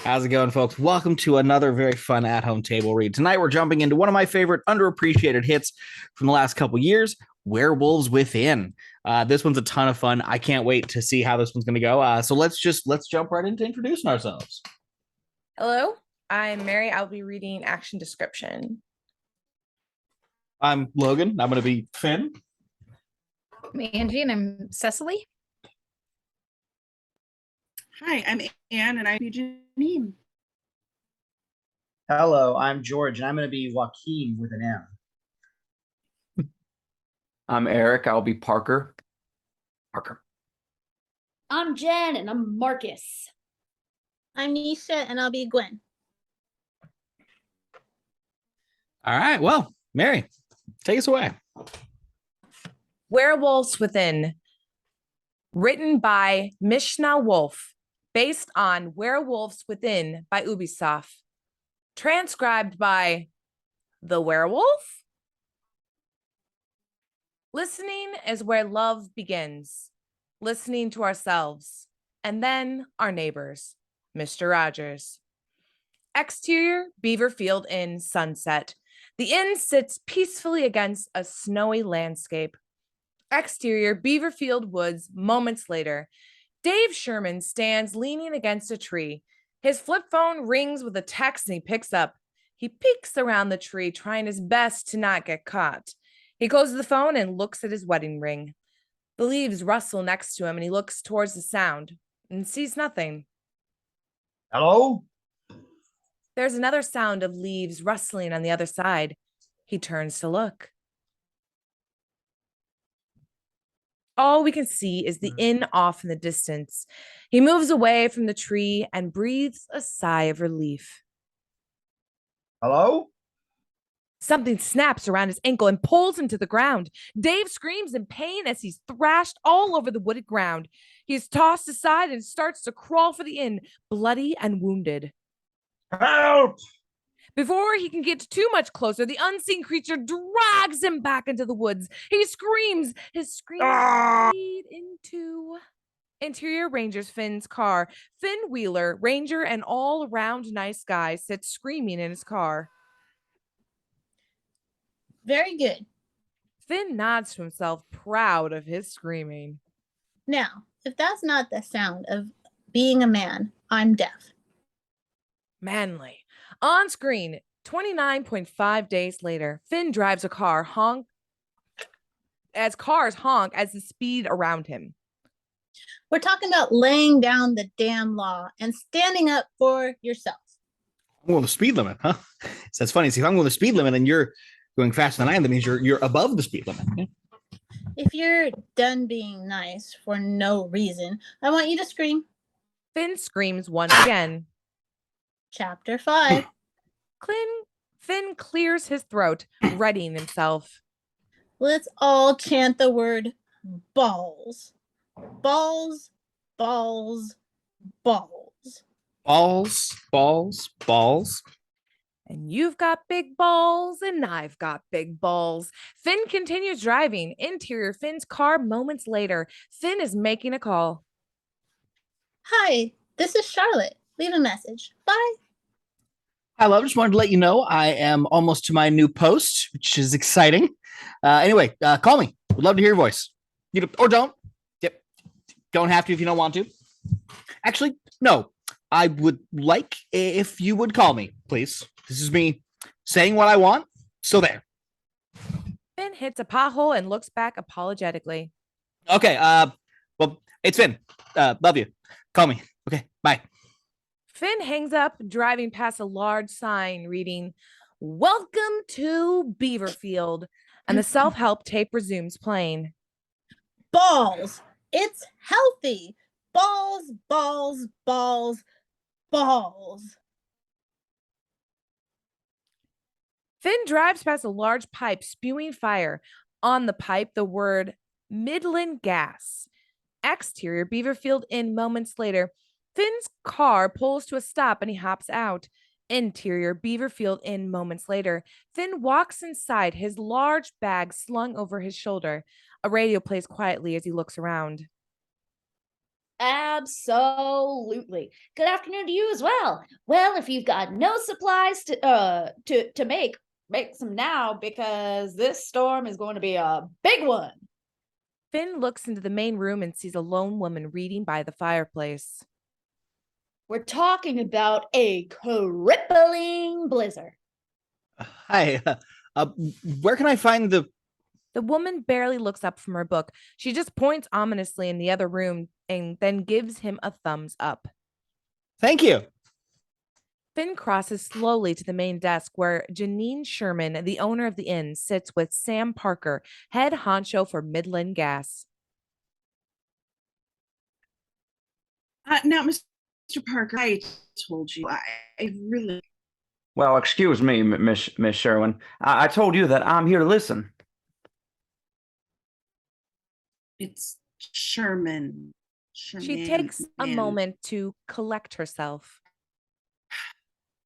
How's it going, folks? Welcome to another very fun at-home table read. Tonight, we're jumping into one of my favorite underappreciated hits from the last couple years, Werewolves Within. This one's a ton of fun. I can't wait to see how this one's going to go. So let's jump right into introducing ourselves. Hello, I'm Mary. I'll be reading action description. I'm Logan. I'm going to be Finn. I'm Angi, and I'm Cecily. Hi, I'm Anne, and I'm Janine. Hello, I'm George, and I'm going to be Joaquim with an M. I'm Erik. I'll be Parker. I'm Jen, and I'm Marcus. I'm Neshia, and I'll be Gwen. All right. Well, Mary, take us away. Werewolves Within, written by Mishna Wolf, based on Werewolves Within by Ubisoft. Transcribed by The Werewolf. Listening is where love begins. Listening to ourselves, and then our neighbors. Mr. Rogers. Exterior, Beaverfield Inn, sunset. The inn sits peacefully against a snowy landscape. Exterior, Beaverfield Woods, moments later. Dave Sherman stands leaning against a tree. His flip phone rings with a text and he picks up. He peeks around the tree, trying his best to not get caught. He closes the phone and looks at his wedding ring. The leaves rustle next to him and he looks towards the sound and sees nothing. Hello? There's another sound of leaves rustling on the other side. He turns to look. All we can see is the inn off in the distance. He moves away from the tree and breathes a sigh of relief. Hello? Something snaps around his ankle and pulls him to the ground. Dave screams in pain as he's thrashed all over the wooded ground. He is tossed aside and starts to crawl for the inn, bloody and wounded. Help! Before he can get too much closer, the unseen creature drags him back into the woods. He screams. His screams lead into Interior Ranger's Finn's car. Finn Wheeler, Ranger, and all-around nice guy sits screaming in his car. Very good. Finn nods to himself, proud of his screaming. Now, if that's not the sound of being a man, I'm deaf. Manly. On screen, 29.5 days later, Finn drives a car as cars honk as the speed around him. We're talking about laying down the damn law and standing up for yourself. I'm going the speed limit, huh? So that's funny. See, if I'm going the speed limit and you're going faster than I am, that means you're above the speed limit. Yeah? If you're done being nice for no reason, I want you to scream. Finn screams once again. Chapter 5. Finn clears his throat, readying himself. Let's all chant the word balls. Balls, balls, balls. Balls, balls, balls. And you've got big balls, and I've got big balls. Finn continues driving. Interior Finn's car moments later. Finn is making a call. Hi, this is Charlotte. Leave a message. Bye. Hello, just wanted to let you know I am almost to my new post, which is exciting. Anyway, call me. Would love to hear your voice. Or don't. Yep. Don't have to if you don't want to. Actually, no. I would like if you would call me, please. This is me saying what I want. So there. Finn hits a pothole and looks back apologetically. Okay. Well, it's Finn. Love you. Call me. Okay. Bye. Finn hangs up, driving past a large sign reading, "Welcome to Beaverfield," and the self-help tape resumes playing. Balls. It's healthy. Balls, balls, balls, balls. Finn drives past a large pipe spewing fire. On the pipe, the word Midland Gas. Exterior, Beaverfield Inn moments later. Finn's car pulls to a stop and he hops out. Interior, Beaverfield Inn moments later. Finn walks inside, his large bag slung over his shoulder. A radio plays quietly as he looks around. Absolutely. Good afternoon to you as well. Well, if you've got no supplies to make some now, because this storm is going to be a big one. Finn looks into the main room and sees a lone woman reading by the fireplace. We're talking about a crippling blizzard. Hi. Where can I find the? The woman barely looks up from her book. She just points ominously in the other room and then gives him a thumbs up. Thank you. Finn crosses slowly to the main desk where Janine Sherman, the owner of the inn, sits with Sam Parker, head honcho for Midland Gas. Now, Mr. Parker, I told you, I really, Well, excuse me, Miss Sherwin. I told you that I'm here to listen. it's Sherman. She takes a moment to collect herself.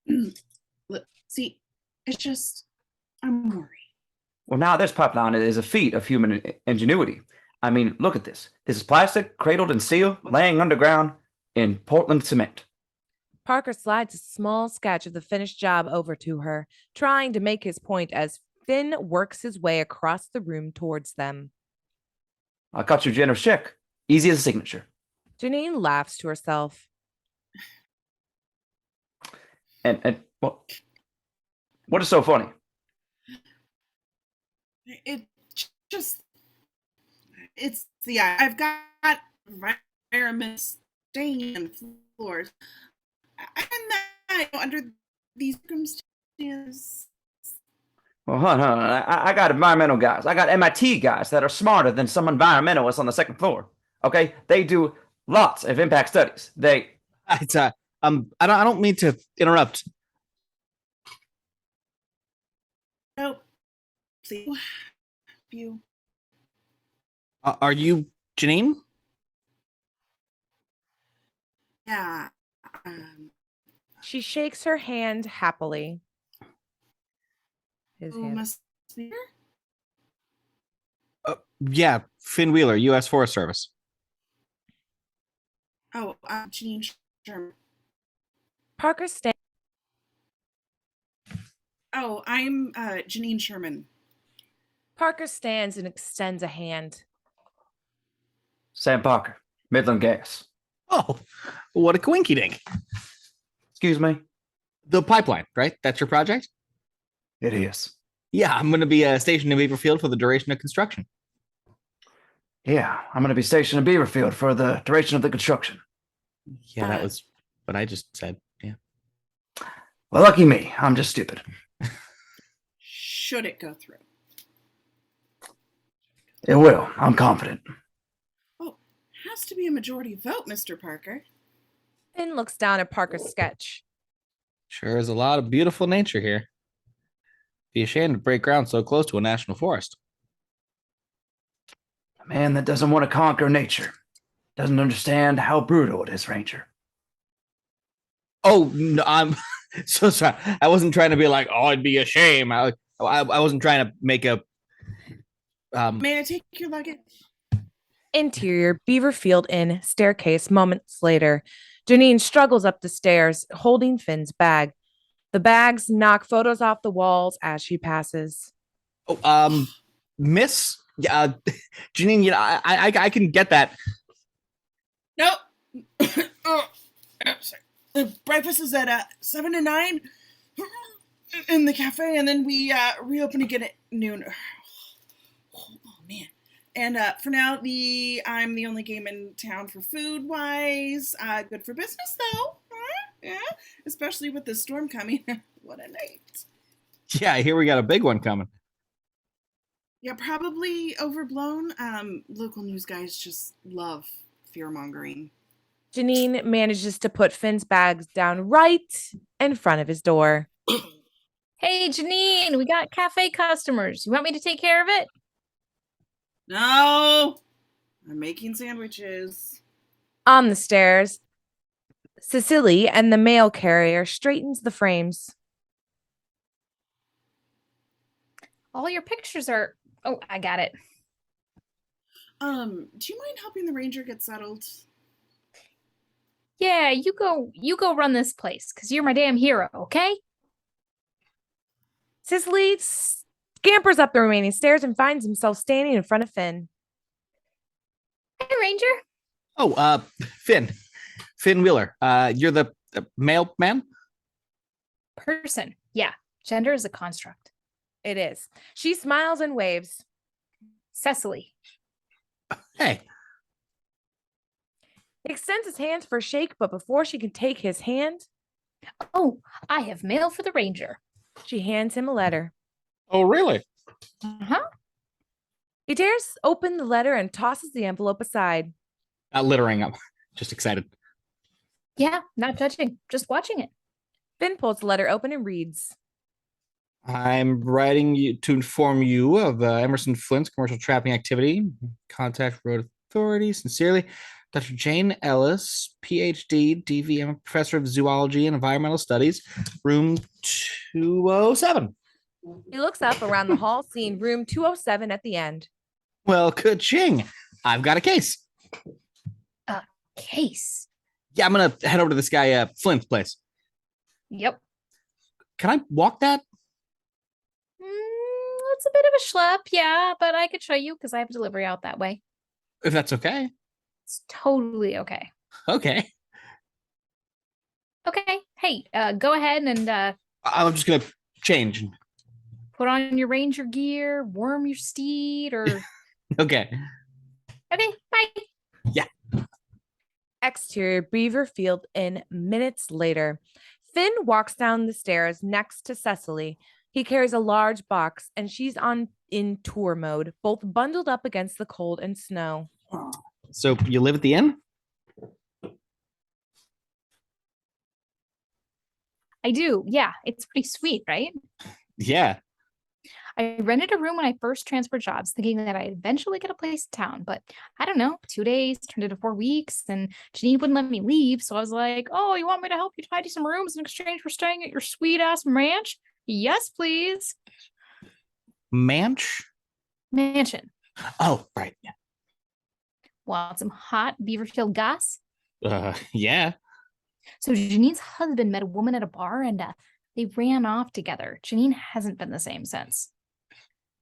Look, see, it's just, I'm worried. Well, now this pipeline is a feat of human ingenuity. I mean, look at this. This is plastic, cradled in steel, laying underground in Portland cement. Parker slides a small sketch of the finished job over to her, trying to make his point as Finn works his way across the room towards them. I got you a generous check. Easy as a signature. Janine laughs to herself. And what is so funny? It just, it's the, I've got environment staying on floors. And that, under these circumstances. Well, I got environmental guys. I got MIT guys that are smarter than some environmentalists on the second floor. Okay, they do lots of impact studies. It's I don't mean to interrupt. Nope. Please. You. Are you Janine? Yeah. She shakes her hand happily. His hand. Must be here? Yeah, Finn Wheeler, U.S. Forest Service. Oh, Janine Sherman. Parker stands. Oh, I'm Janine Sherman. Parker stands and extends a hand. Sam Parker, Midland Gas. Oh, what a coinky dink. Excuse me? The pipeline, right? That's your project? It is. Yeah, I'm going to be stationed in Beaverfield for the duration of construction. Yeah, I'm going to be stationed in Beaverfield for the duration of the construction. Yeah, that was what I just said. Yeah. Well, lucky me. I'm just stupid. Should it go through? It will. I'm confident. Oh, has to be a majority vote, Mr. Parker. Finn looks down at Parker's sketch. Sure is a lot of beautiful nature here. Be ashamed to break ground so close to a national forest. A man that doesn't want to conquer nature doesn't understand how brutal it is, Ranger. Oh, no, I'm so sorry. I wasn't trying to be like, oh, it'd be a shame. I wasn't trying to make a. May I take your luggage? Interior, Beaverfield Inn, staircase. Moments later, Janine struggles up the stairs, holding Finn's bag. The bags knock photos off the walls as she passes. Oh, Miss, Janine, you know, I can get that. Nope. Oh, sorry. The breakfast is at 7 to 9 in the cafe, and then we reopen again at noon. Oh man! And for now, I'm the only game in town for food wise. Good for business though. Yeah, especially with the storm coming. What a night! Yeah, I hear we got a big one coming. Yeah, probably overblown. Local news guys just love fear mongering. Janine manages to put Finn's bags down right in front of his door. Hey, Janine, we got cafe customers. You want me to take care of it? No, I'm making sandwiches. On the stairs, Cecily and the mail carrier straightens the frames. All your pictures are. Oh, I got it. Do you mind helping the ranger get settled? Yeah, you go run this place, because you're my damn hero, okay? Cecily scampers up the remaining stairs and finds himself standing in front of Finn. Hey, Ranger. Oh, Finn Wheeler. You're the mailman? Person. Yeah, gender is a construct. It is. She smiles and waves. Cecily. Hey. He extends his hands for a shake, but before she can take his hand, Oh, I have mail for the Ranger. she hands him a letter. Oh, really? Uh-huh. He tears open the letter and tosses the envelope aside. Not littering. I'm just excited. Yeah, not judging, just watching it. Finn pulls the letter open and reads. I'm writing you to inform you of Emerson Flint's commercial trapping activity. Contact road authorities. Sincerely, Dr. Jane Ellis, PhD, DVM, professor of zoology and environmental studies, room 207. He looks up around the hall, seeing room 207 at the end. Well, ka-ching. I've got a case. Case. Yeah, I'm going to head over to this guy, Flint's place. Yep. Can I walk that? It's a bit of a schlep, yeah, but I could show you because I have delivery out that way. If that's okay. It's totally okay. Okay. Okay. Hey, go ahead and I'm just going to change. put on your ranger gear, warm your steed, or Okay. okay, bye. Exterior Beaverfield Inn minutes later. Finn walks down the stairs next to Cecily. He carries a large box and she's in tour mode, both bundled up against the cold and snow. So you live at the inn? I do. Yeah, it's pretty sweet, right? Yeah. I rented a room when I first transferred jobs, thinking that I'd eventually get a place in town. But I don't know, 2 days turned into 4 weeks, and Janine wouldn't let me leave. So I was like, oh, you want me to help you tidy some rooms in exchange for staying at your sweet ass ranch? Yes, please. Manch? Mansion. Oh, right. Yeah. Want some hot Beaverfield goss? Yeah. So Janine's husband met a woman at a bar and they ran off together. Janine hasn't been the same since.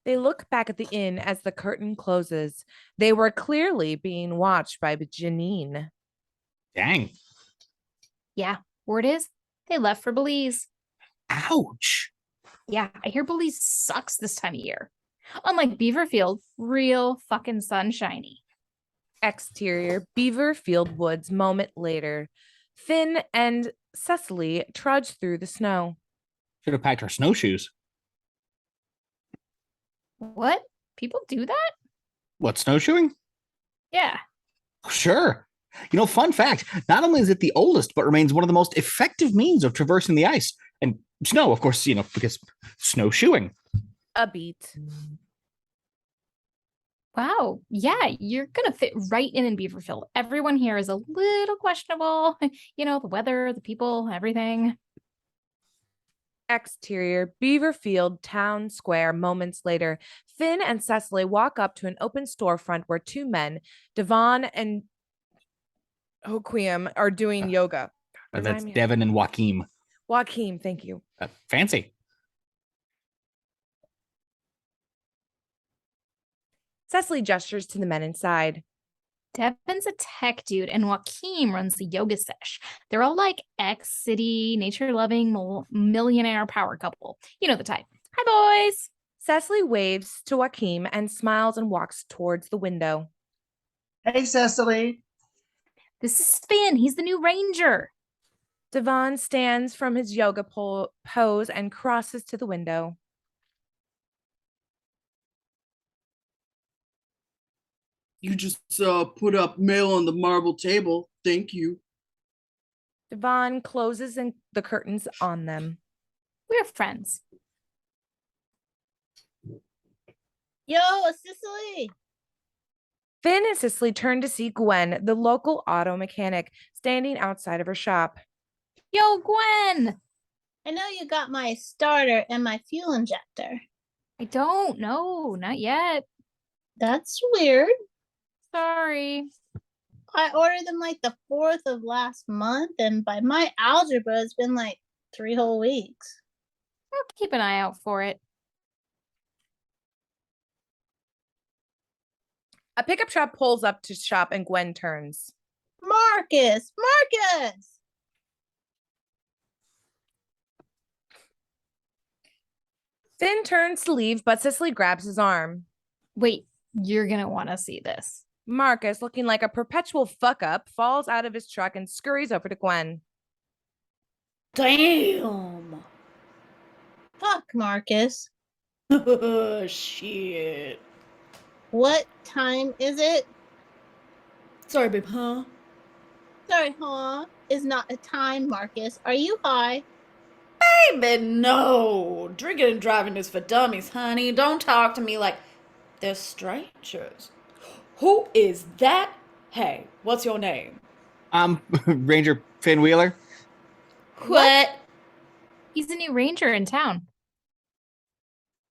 They look back at the inn as the curtain closes. They were clearly being watched by Janine. Dang. Yeah, word is they left for Belize. Ouch. Yeah, I hear Belize sucks this time of year. Unlike Beaverfield, real fucking sunshiny. Exterior Beaverfield Woods moment later. Finn and Cecily trudge through the snow. Should have packed our snowshoes. What? People do that? What, snowshoeing? Yeah. Sure. You know, fun fact, not only is it the oldest, but remains one of the most effective means of traversing the ice. And snow, of course, you know, because snowshoeing. A beat. Wow. Yeah, you're going to fit right in Beaverfield. Everyone here is a little questionable. You know, the weather, the people, everything. Exterior Beaverfield Town Square moments later. Finn and Cecily walk up to an open storefront where 2 men, Devon and Joaquim, are doing yoga. That's Devon and Joaquim. Joaquim, thank you. Fancy. Cecily gestures to the men inside. Devon's a tech dude, and Joaquim runs the yoga sesh. They're all like ex-city, nature-loving, millionaire power couple. You know the type. Hi, boys. Cecily waves to Joaquim and smiles and walks towards the window. Hey, Cecily. This is Finn. He's the new ranger. Devon stands from his yoga pose and crosses to the window. You just put up mail on the marble table. Thank you. Devon closes the curtains on them. We're friends. Yo, Cecily. Finn and Cecily turn to see Gwen, the local auto mechanic, standing outside of her shop. Yo, Gwen. I know you got my starter and my fuel injector. I don't know. Not yet. That's weird. Sorry. I ordered them like the 4th of last month, and by my algebra, it's been like 3 whole weeks. I'll keep an eye out for it. A pickup truck pulls up to shop and Gwen turns. Marcus! Marcus! Finn turns to leave, but Cecily grabs his arm. Wait, you're gonna want to see this. Marcus, looking like a perpetual fuck-up, falls out of his truck and scurries over to Gwen. Damn. Fuck, Marcus. Shit. What time is it? Sorry, babe, huh? Sorry, huh? Is not a time, Marcus. Are you high? Baby, no. Drinking and driving is for dummies, honey. Don't talk to me like they're strangers. Who is that? Hey, what's your name? I'm Ranger Finn Wheeler. What? He's a new ranger in town.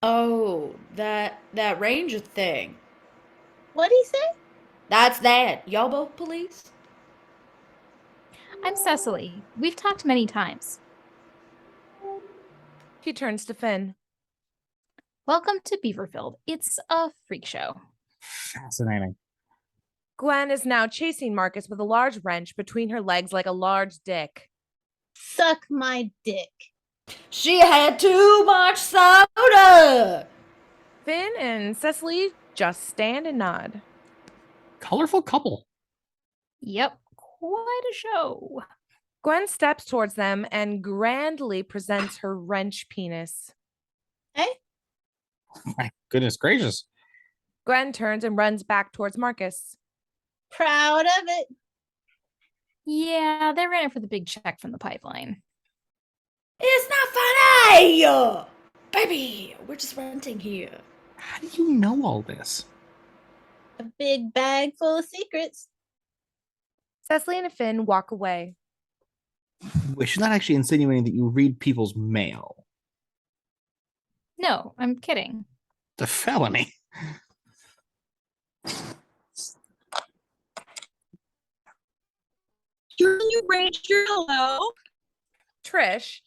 Oh, that ranger thing. What'd he say? That's that. Y'all both police? I'm Cecily. We've talked many times. He turns to Finn. Welcome to Beaverfield. It's a freak show. Fascinating. Gwen is now chasing Marcus with a large wrench between her legs like a large dick. Suck my dick. She had too much soda. Finn and Cecily just stand and nod. Colorful couple. Yep, quite a show. Gwen steps towards them and grandly presents her wrench penis. Hey? My goodness gracious. Gwen turns and runs back towards Marcus. Proud of it. Yeah, they ran it for the big check from the pipeline. It's not funny. Baby, we're just renting here. How do you know all this? A big bag full of secrets. Cecily and Finn walk away. Wait, she's not actually insinuating that you read people's mail. No, I'm kidding. It's a felony. You're a new ranger, hello? Trish,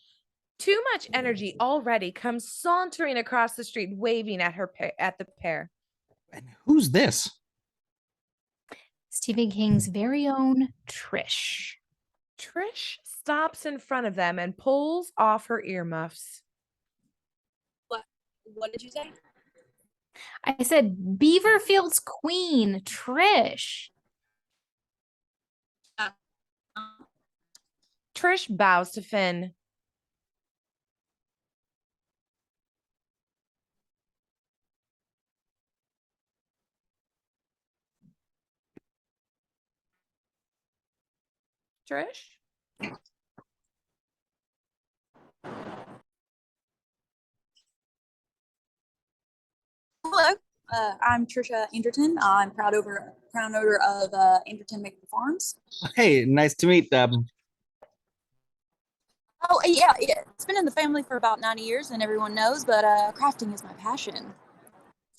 too much energy already, comes sauntering across the street, waving at the pair. And who's this? Stephen King's very own Trish. Trish stops in front of them and pulls off her earmuffs. What did you say? I said Beaverfield's queen, Trish. Trish bows to Finn. Trish? Hello, I'm Trisha Anderton. I'm proud owner of Anderton Maple Farms. Hey, nice to meet. Oh, yeah, it's been in the family for about 90 years, and everyone knows, but crafting is my passion.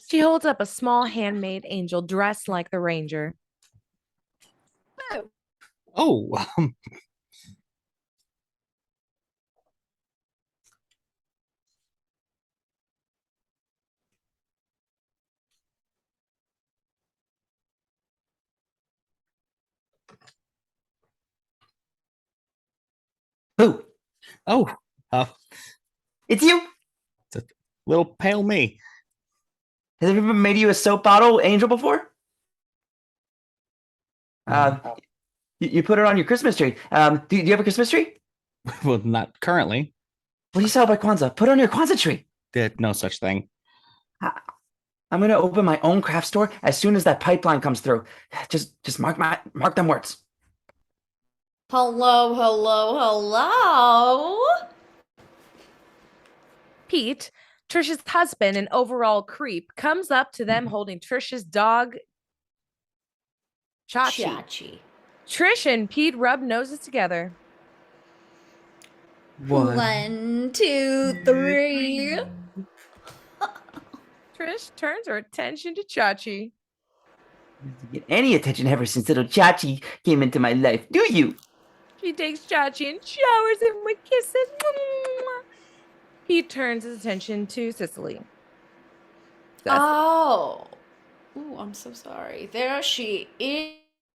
She holds up a small handmade angel dressed like the ranger. Oh, Who? oh, It's you? it's a little pale me. Has anyone made you a soap bottle angel before? You put it on your Christmas tree. Do you have a Christmas tree? Well, not currently. What do you celebrate Kwanzaa? Put it on your Kwanzaa tree. Did no such thing. I'm gonna open my own craft store as soon as that pipeline comes through. Just mark them words. Hello, hello, hello. Pete, Trisha's husband, an overall creep, comes up to them holding Trisha's dog, Chachi. Chachi. Trish and Pete rub noses together. 1, 2, 3. Trish turns her attention to Chachi. Doesn't get any attention ever since little Chachi came into my life, do you? She takes Chachi and showers him with kisses. He turns his attention to Cecily. Oh. Ooh, I'm so sorry. There she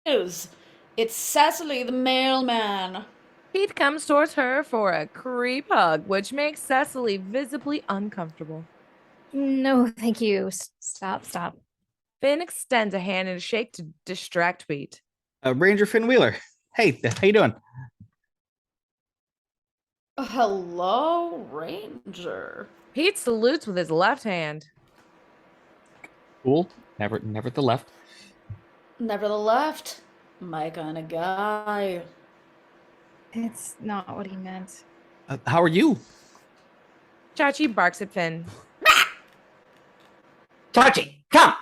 is. It's Cecily the mailman. Pete comes towards her for a creep hug, which makes Cecily visibly uncomfortable. No, thank you. Stop. Finn extends a hand in a shake to distract Pete. Ranger Finn Wheeler. Hey, how you doing? Hello, Ranger. Pete salutes with his left hand. Cool. Never the left. Never the left. My kind of guy. It's not what he meant. How are you? Chachi barks at Finn. Chachi, come!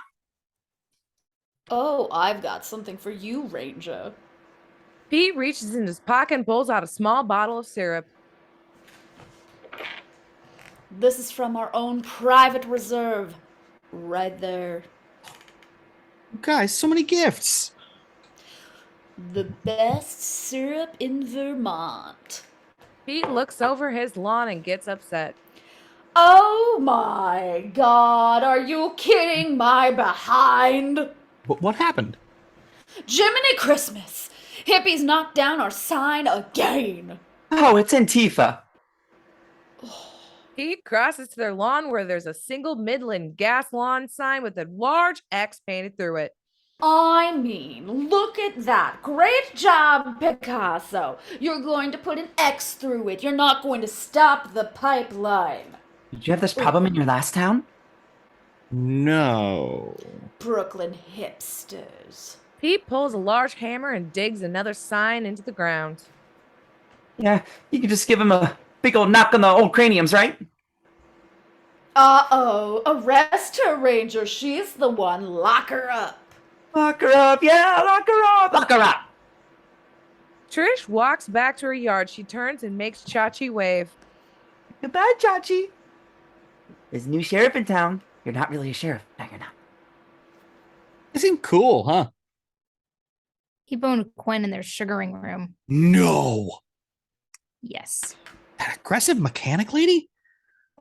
Oh, I've got something for you, Ranger. Pete reaches in his pocket and pulls out a small bottle of syrup. This is from our own private reserve. Right there. Guys, so many gifts. The best syrup in Vermont. Pete looks over his lawn and gets upset. Oh my God, are you kidding my behind? What happened? Jiminy Christmas! Hippies knocked down our sign again. Oh, it's Antifa. Pete crosses to their lawn where there's a single Midland gas lawn sign with a large X painted through it. I mean, look at that. Great job, Picasso. You're going to put an X through it. You're not going to stop the pipeline. Did you have this problem in your last town? No. Brooklyn hipsters. Pete pulls a large hammer and digs another sign into the ground. Yeah, you could just give him a big old knock on the old craniums, right? Uh-oh. Arrest her, Ranger. She's the one. Lock her up. Lock her up, yeah, lock her up, lock her up. Trish walks back to her yard. She turns and makes Chachi wave. Goodbye, Chachi. There's a new sheriff in town. You're not really a sheriff. No, you're not. They seem cool, huh? He boned Gwen in their sugaring room. No. Yes. That aggressive mechanic lady?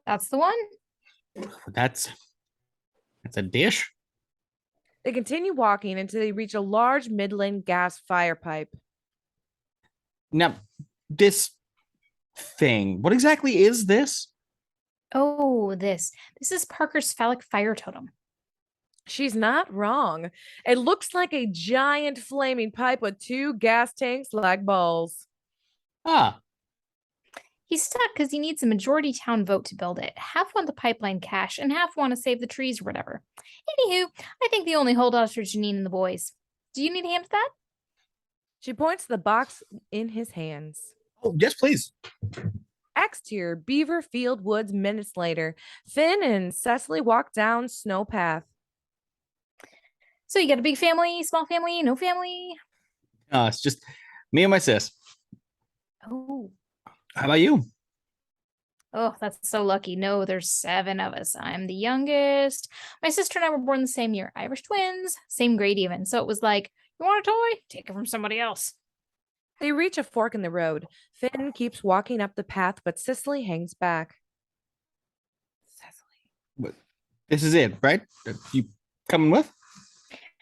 That's the one? That's a dish. They continue walking until they reach a large Midland gas fire pipe. Now, this thing, what exactly is this? Oh, this is Parker's phallic fire totem. She's not wrong. It looks like a giant flaming pipe with two gas tanks like balls. Ah. He's stuck because he needs a majority town vote to build it. Half want the pipeline cash and half want to save the trees or whatever. Anywho, I think the only holdouts are Janine and the boys. Do you need a hand with that? She points to the box in his hands. Oh, yes, please. Exterior Beaver Field Woods minutes later. Finn and Cecily walk down snow path. So you got a big family, small family, no family? It's just me and my sis. Oh. How about you? Oh, that's so lucky. No, there's 7 of us. I'm the youngest. My sister and I were born the same year. Irish twins, same grade even. So it was like, you want a toy? Take it from somebody else. They reach a fork in the road. Finn keeps walking up the path, but Cecily hangs back. Cecily. This is it, right? You coming with?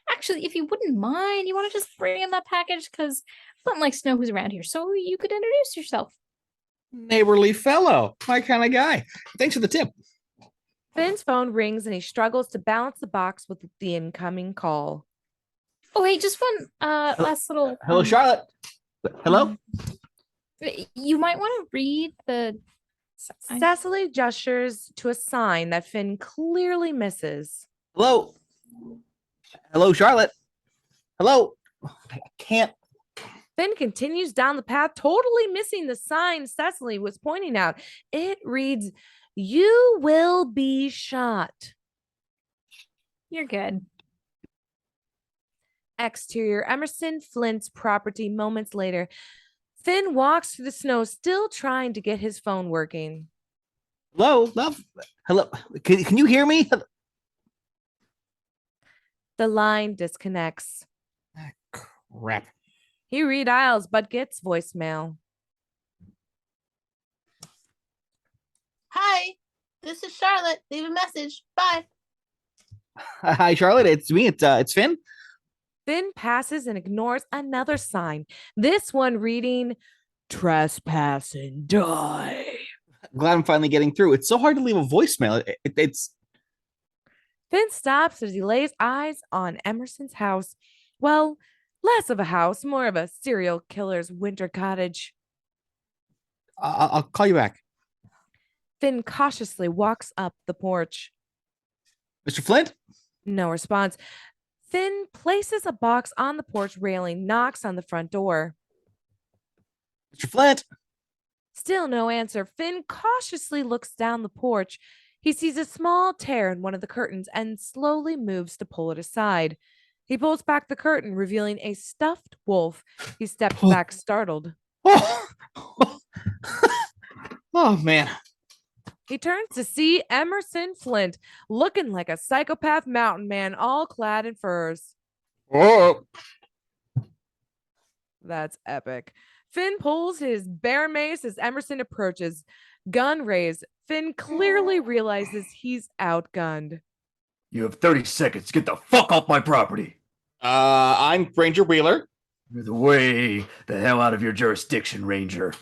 Actually, if you wouldn't mind, you want to just bring in that package? Because Flint likes to know who's around here, so you could introduce yourself. Neighborly fellow. My kind of guy. Thanks for the tip. Finn's phone rings and he struggles to balance the box with the incoming call. Oh, hey, just one last little... Hello, Charlotte. Hello? You might want to read the... Cecily gestures to a sign that Finn clearly misses. Hello? Hello, Charlotte. Hello? I can't... Finn continues down the path, totally missing the sign Cecily was pointing out. It reads, "You will be shot." You're good. Exterior Emerson Flint's property moments later. Finn walks through the snow, still trying to get his phone working. Hello, love. Hello. Can you hear me? The line disconnects. Crap. He redials but gets voicemail. Hi, this is Charlotte. Leave a message. Bye. Hi, Charlotte. It's me. It's Finn. Finn passes and ignores another sign. This one reading, trespass and die. Glad I'm finally getting through. It's so hard to leave a voicemail. It's Finn stops as he lays eyes on Emerson's house. Well, less of a house, more of a serial killer's winter cottage. I'll call you back. Finn cautiously walks up the porch. Mr. Flint? No response. Finn places a box on the porch railing, knocks on the front door. Mr. Flint? Still no answer. Finn cautiously looks down the porch. He sees a small tear in one of the curtains and slowly moves to pull it aside. He pulls back the curtain, revealing a stuffed wolf. He steps back, startled. Oh, oh man. He turns to see Emerson Flint, looking like a psychopath mountain man, all clad in furs. Oh. That's epic. Finn pulls his bear mace as Emerson approaches. Gun raised. Finn clearly realizes he's outgunned. You have 30 seconds to get the fuck off my property. I'm Ranger Wheeler. You're way the hell out of your jurisdiction, Ranger.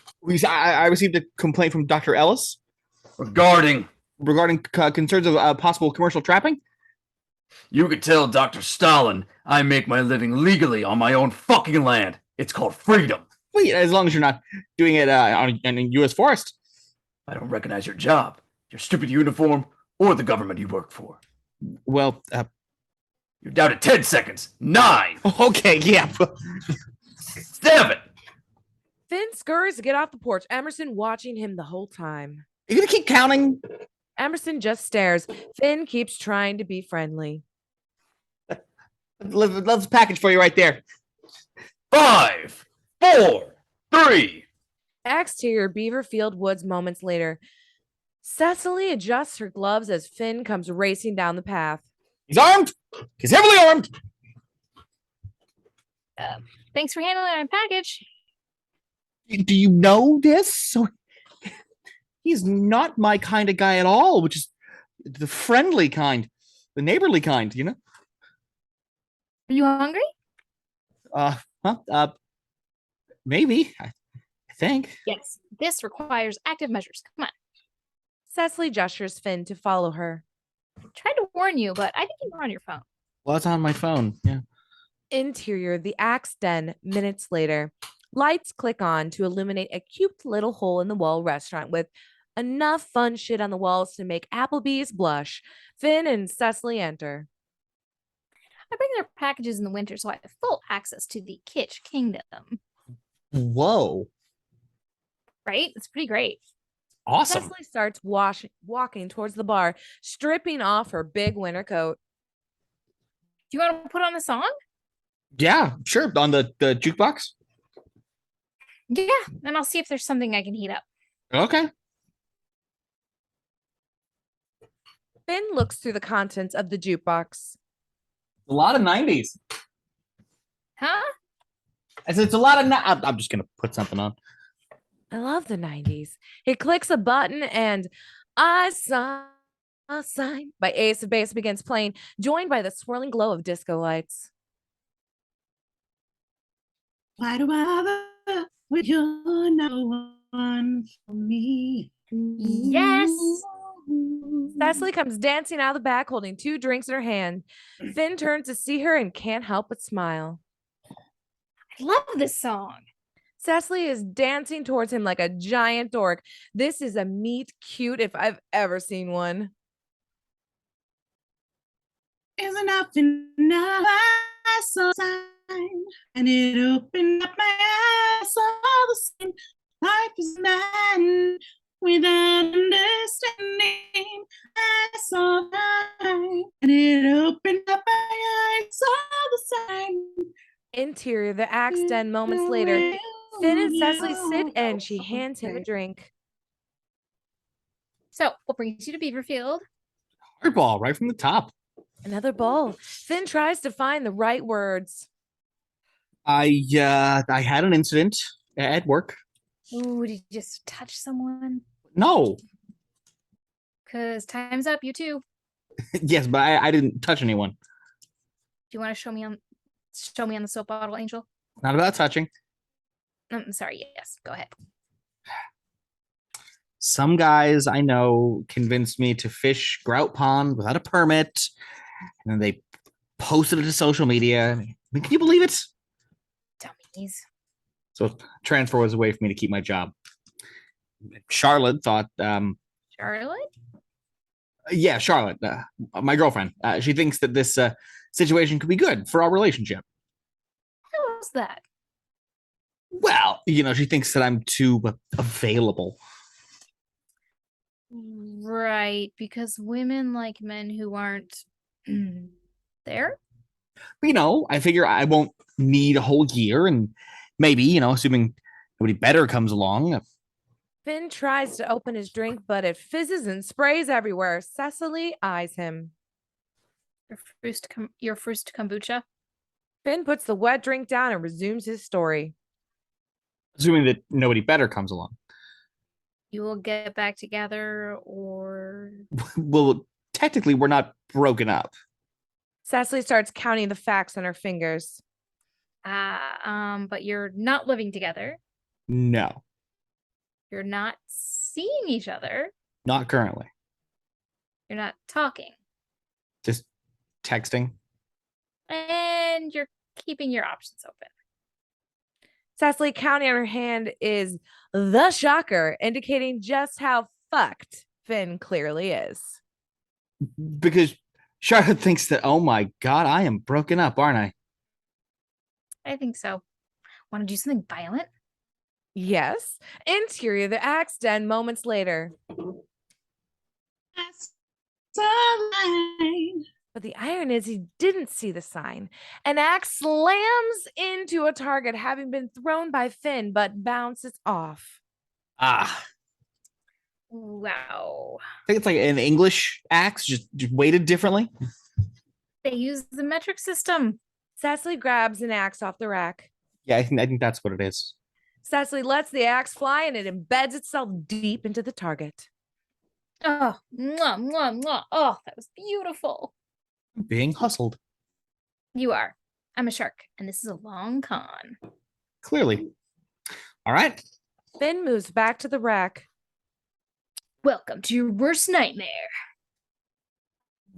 I received a complaint from Dr. Ellis Regarding concerns of possible commercial trapping. You could tell Dr. Stalin I make my living legally on my own fucking land. It's called freedom. Wait, as long as you're not doing it in a U.S. forest. I don't recognize your job, your stupid uniform, or the government you work for. Well, you're down to 10 seconds. 9. Okay, yeah. 7. Finn scurries to get off the porch, Emerson watching him the whole time. You gonna keep counting? Emerson just stares. Finn keeps trying to be friendly. Let's package for you right there. 5, 4, 3. Exterior Beaverfield Woods moments later. Cecily adjusts her gloves as Finn comes racing down the path. He's armed. He's heavily armed. Thanks for handling my package. Do you know this? So he's not my kind of guy at all, which is the friendly kind, the neighborly kind, you know? Are you hungry? Maybe. I think. Yes. This requires active measures. Come on. Cecily gestures Finn to follow her. I tried to warn you, but I think you were on your phone. Well, it's on my phone. Yeah. Interior, the Axe Den, minutes later. Lights click on to illuminate a cute little hole in the wall restaurant with enough fun shit on the walls to make Applebee's blush. Finn and Cecily enter. I bring their packages in the winter, so I have full access to the Kitsch Kingdom. Whoa. Right? It's pretty great. Awesome. Cecily starts walking towards the bar, stripping off her big winter coat. Do you want to put on a song? Yeah, sure. On the jukebox? Yeah, and I'll see if there's something I can heat up. Okay. Finn looks through the contents of the jukebox. A lot of 90s. Huh? I said it's a lot of. I'm just gonna put something on. I love the 90s. He clicks a button and I Saw a Sign by Ace of Base begins playing, joined by the swirling glow of disco lights. Why do I bother when you're no one for me? Yes. Cecily comes dancing out of the back, holding 2 drinks in her hand. Finn turns to see her and can't help but smile. I love this song. Cecily is dancing towards him like a giant dork. This is a meet cute if I've ever seen one. Isn't up enough? I saw a sign and it opened up my eyes. All the same, life is man without understanding. I saw a sign and it opened up my eyes. All the same. Interior, the Axe Den, moments later. Finn and Cecily sit and she hands him a drink. So, what brings you to Beaverfield? Hardball right from the top. Another bowl. Finn tries to find the right words. I had an incident at work. Ooh, did you just touch someone? No. Because time's up, you too. Yes, but I didn't touch anyone. Do you want to show me on the soap bottle, Angel? Not about touching. I'm sorry, yes, go ahead. Some guys I know convinced me to fish Grout Pond without a permit, and then they posted it to social media. I mean, can you believe it? Dummies. So transfer was a way for me to keep my job. Charlotte thought, Charlotte? yeah, Charlotte, my girlfriend. She thinks that this situation could be good for our relationship. How's that? Well, she thinks that I'm too available. Right, because women like men who aren't there. I figure I won't need a whole year, and maybe, assuming nobody better comes along. Finn tries to open his drink, but it fizzes and sprays everywhere. Cecily eyes him. Your first kombucha. Finn puts the wet drink down and resumes his story. Assuming that nobody better comes along. You will get back together, or Well, technically, we're not broken up. Cecily starts counting the facts on her fingers. but you're not living together. No, You're not seeing each other. not currently. You're not talking. Just texting. And you're keeping your options open. Cecily counting on her hand is the shocker, indicating just how fucked Finn clearly is. Because Charlotte thinks that, oh my God, I am broken up, aren't I? I think so. Want to do something violent? Yes. Interior the axe den moments later. But the iron is he didn't see the sign. An axe slams into a target having been thrown by Finn, but bounces off. Ah, Wow. I think it's like an English axe, just weighted differently. They use the metric system. Cecily grabs an axe off the rack. Yeah, I think that's what it is. Cecily lets the axe fly and it embeds itself deep into the target. Oh, mwah, mwah, mwah. Oh, that was beautiful. Being hustled. You are. I'm a shark, and this is a long con. Clearly. All right. Finn moves back to the rack. Welcome to your worst nightmare.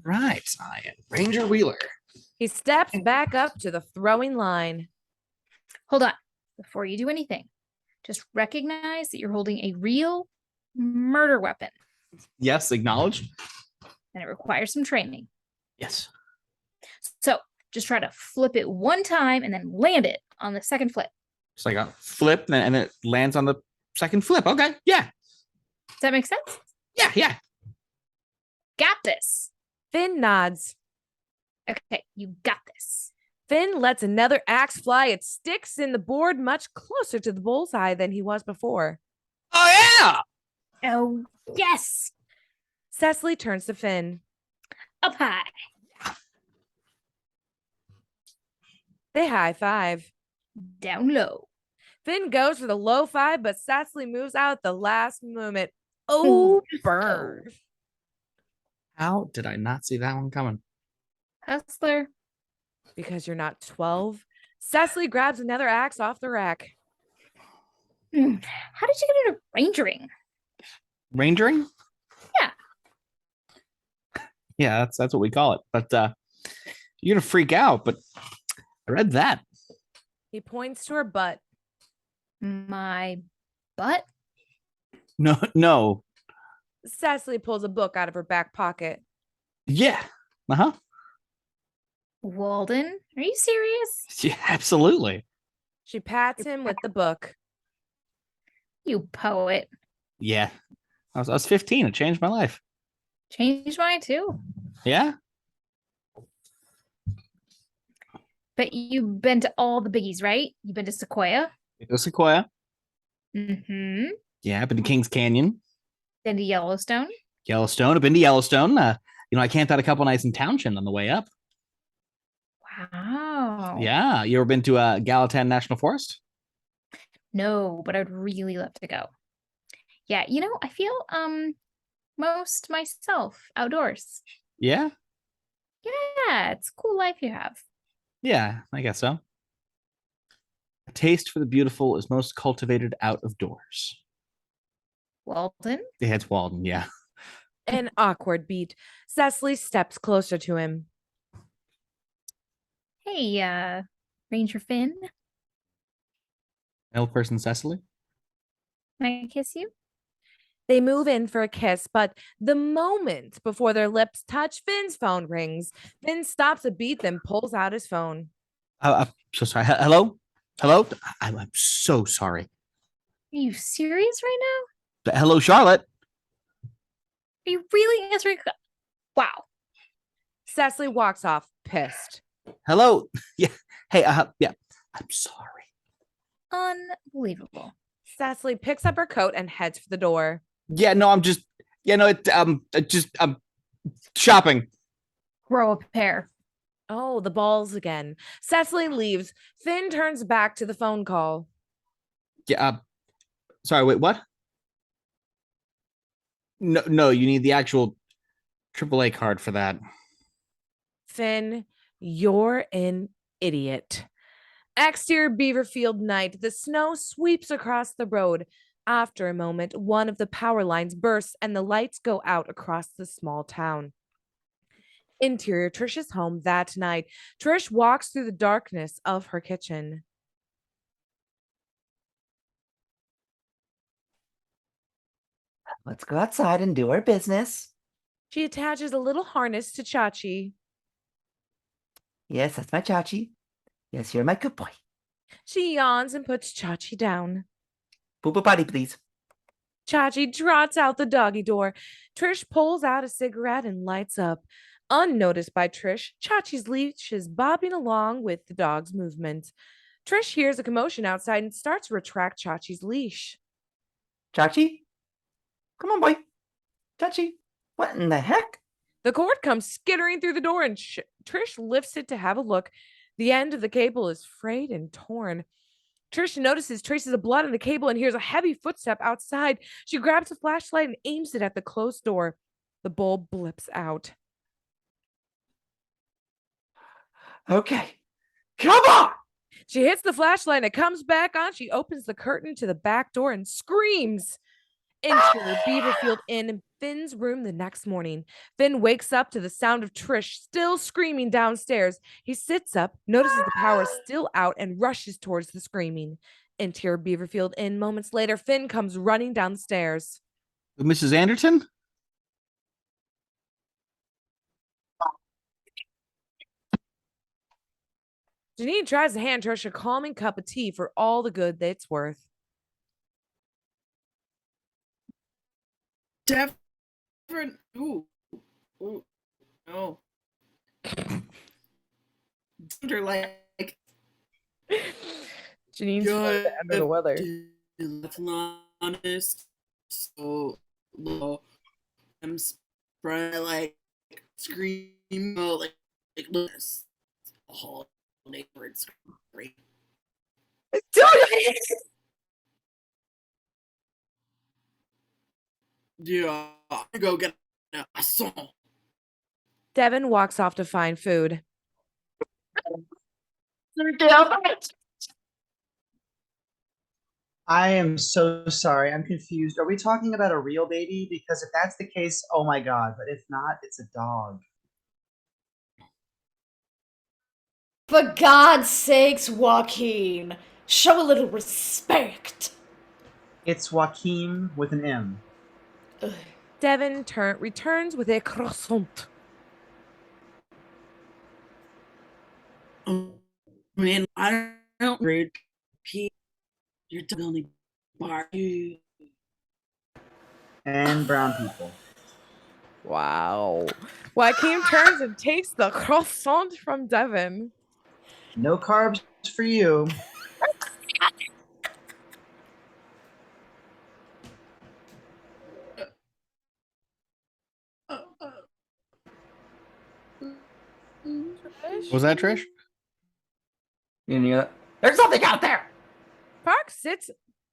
Right. I am Ranger Wheeler. He steps back up to the throwing line. Hold on. Before you do anything, just recognize that you're holding a real murder weapon, Yes, acknowledged. and it requires some training. Yes. So just try to flip it one time and then land it on the second flip. It's like a flip, and then it lands on the second flip. Okay. Yeah. Does that make sense? Yeah. Got this. Finn nods. Okay, you got this. Finn lets another axe fly. It sticks in the board much closer to the bullseye than he was before. Oh, yeah. Oh, yes. Cecily turns to Finn. Up high. They high five. Down low. Finn goes for the low five, but Cecily moves out at the last moment. Oh, burn. How did I not see that one coming? Hustler. Because you're not 12. Cecily grabs another axe off the rack. How did you get into rangering? Rangering? Yeah. Yeah, that's what we call it. But you're gonna freak out, but I read that. He points to her butt. My butt? No. Cecily pulls a book out of her back pocket. Yeah. Uh-huh. Walden? Are you serious? Yeah, absolutely. She pats him with the book. You poet. Yeah. I was 15. It changed my life. Changed mine too. Yeah. But you've been to all the biggies, right? You've been to Sequoia? Sequoia. Mm-hmm. Yeah, I've been to Kings Canyon. Then to Yellowstone? Yellowstone. I've been to Yellowstone. I camped out a couple nights in Townshend on the way up. Wow. Yeah. You ever been to Gallatin National Forest? No, but I'd really love to go. Yeah, I feel most myself outdoors. Yeah. Yeah, it's a cool life you have. Yeah, I guess so. A taste for the beautiful is most cultivated out of doors. Walton? Yeah, it's Walden. Yeah. An awkward beat. Cecily steps closer to him. Hey, Ranger Finn, Male person Cecily. can I kiss you? They move in for a kiss, but the moment before their lips touch, Finn's phone rings. Finn stops a beat, then pulls out his phone. I'm so sorry. Hello? Hello? I'm so sorry. Are you serious right now? Hello, Charlotte. Are you really answering? Wow. Cecily walks off, pissed. Hello. Yeah. Hey, yeah. I'm sorry. Unbelievable. Cecily picks up her coat and heads for the door. Yeah, no, I'm shopping. Grow a pair. Oh, the balls again. Cecily leaves. Finn turns back to the phone call. Yeah, sorry, wait, what? No, you need the actual AAA card for that. Finn, you're an idiot. Exterior Beaverfield night. The snow sweeps across the road. After a moment, one of the power lines bursts and the lights go out across the small town. Interior Trish's home that night. Trish walks through the darkness of her kitchen. Let's go outside and do our business. She attaches a little harness to Chachi. Yes, that's my Chachi. Yes, you're my good boy. She yawns and puts Chachi down. Boo potty, please. Chachi trots out the doggy door. Trish pulls out a cigarette and lights up. Unnoticed by Trish, Chachi's leash is bobbing along with the dog's movement. Trish hears a commotion outside and starts to retract Chachi's leash. Chachi? Come on, boy. Chachi, what in the heck? The cord comes skittering through the door and Trish lifts it to have a look. The end of the cable is frayed and torn. Trish notices traces of blood on the cable and hears a heavy footstep outside. She grabs a flashlight and aims it at the closed door. The bulb blips out. Okay, come on! She hits the flashlight and it comes back on. She opens the curtain to the back door and screams. Interior Beaverfield Inn in Finn's room the next morning. Finn wakes up to the sound of Trish still screaming downstairs. He sits up, notices the power is still out, and rushes towards the screaming. Interior Beaverfield Inn. Moments later, Finn comes running down the stairs. Mrs. Anderton? Janine tries to hand Trish a calming cup of tea for all the good that it's worth. Devon. Ooh. No. They're like Janine's good under the weather. That's honest. So low. I'm spread like scream like this. The whole neighborhood's great. Yeah, I go get a song. Devon walks off to find food. I am so sorry. I'm confused. Are we talking about a real baby? Because if that's the case, oh my god. But if not, it's a dog. For God's sakes, Joaquim, show a little respect. It's Joaquim with an M. Devon returns with a croissant. Man, I don't repeat. You're the only bar. And brown people. Wow. Joaquim turns and takes the croissant from Devon. No carbs for you. Trish. Was that Trish? There's something out there.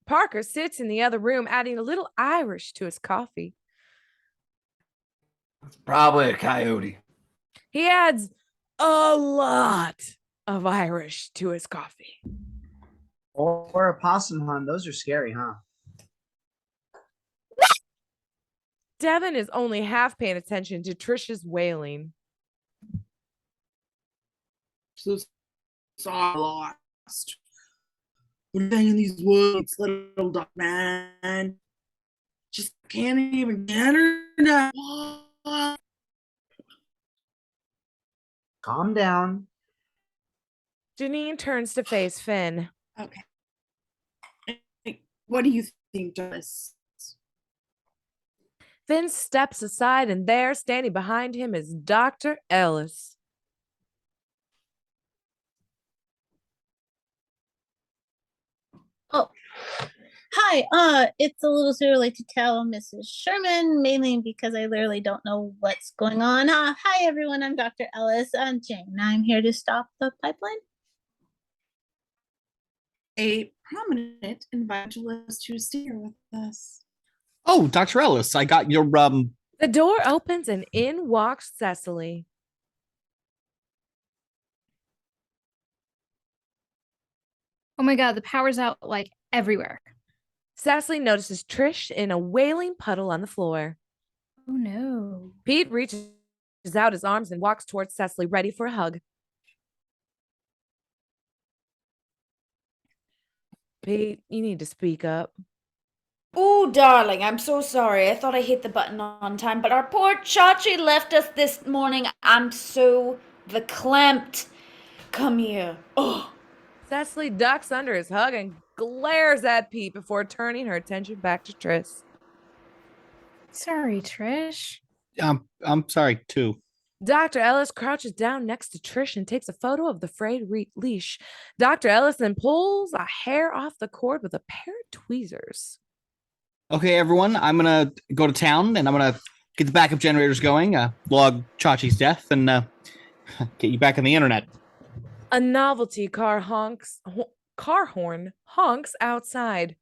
Parker sits in the other room, adding a little Irish to his coffee. It's probably a coyote. He adds a lot of Irish to his coffee. Or a possum hunt. Those are scary, huh? Devon is only half paying attention to Trish's wailing. So sorry, lost. We're in these woods, little duck man. Just can't even get her down. Calm down. Janine turns to face Finn. Okay. What do you think, Doris? Finn steps aside, and there, standing behind him, is Dr. Ellis. Oh, hi. It's a little too early to tell Mrs. Sherman, mainly because I literally don't know what's going on. Hi, everyone. I'm Dr. Ellis. I'm Jane. I'm here to stop the pipeline. A prominent evangelist who's here with us. Oh, Dr. Ellis, I got your The door opens, and in walks Cecily. Oh my God, the power's out like everywhere. Cecily notices Trish in a wailing puddle on the floor. Oh no. Pete reaches out his arms and walks towards Cecily, ready for a hug. Pete, you need to speak up. Oh, darling, I'm so sorry. I thought I hit the button on time, but our poor Chachi left us this morning. I'm so verklempt. Come here. Oh. Cecily ducks under his hug and glares at Pete before turning her attention back to Trish. Sorry, Trish. I'm sorry too. Dr. Ellis crouches down next to Trish and takes a photo of the frayed leash. Dr. Ellis then pulls a hair off the cord with a pair of tweezers. Okay, everyone, I'm gonna go to town and I'm gonna get the backup generators going, log Chachi's death, and get you back on the internet. A novelty car horn honks outside.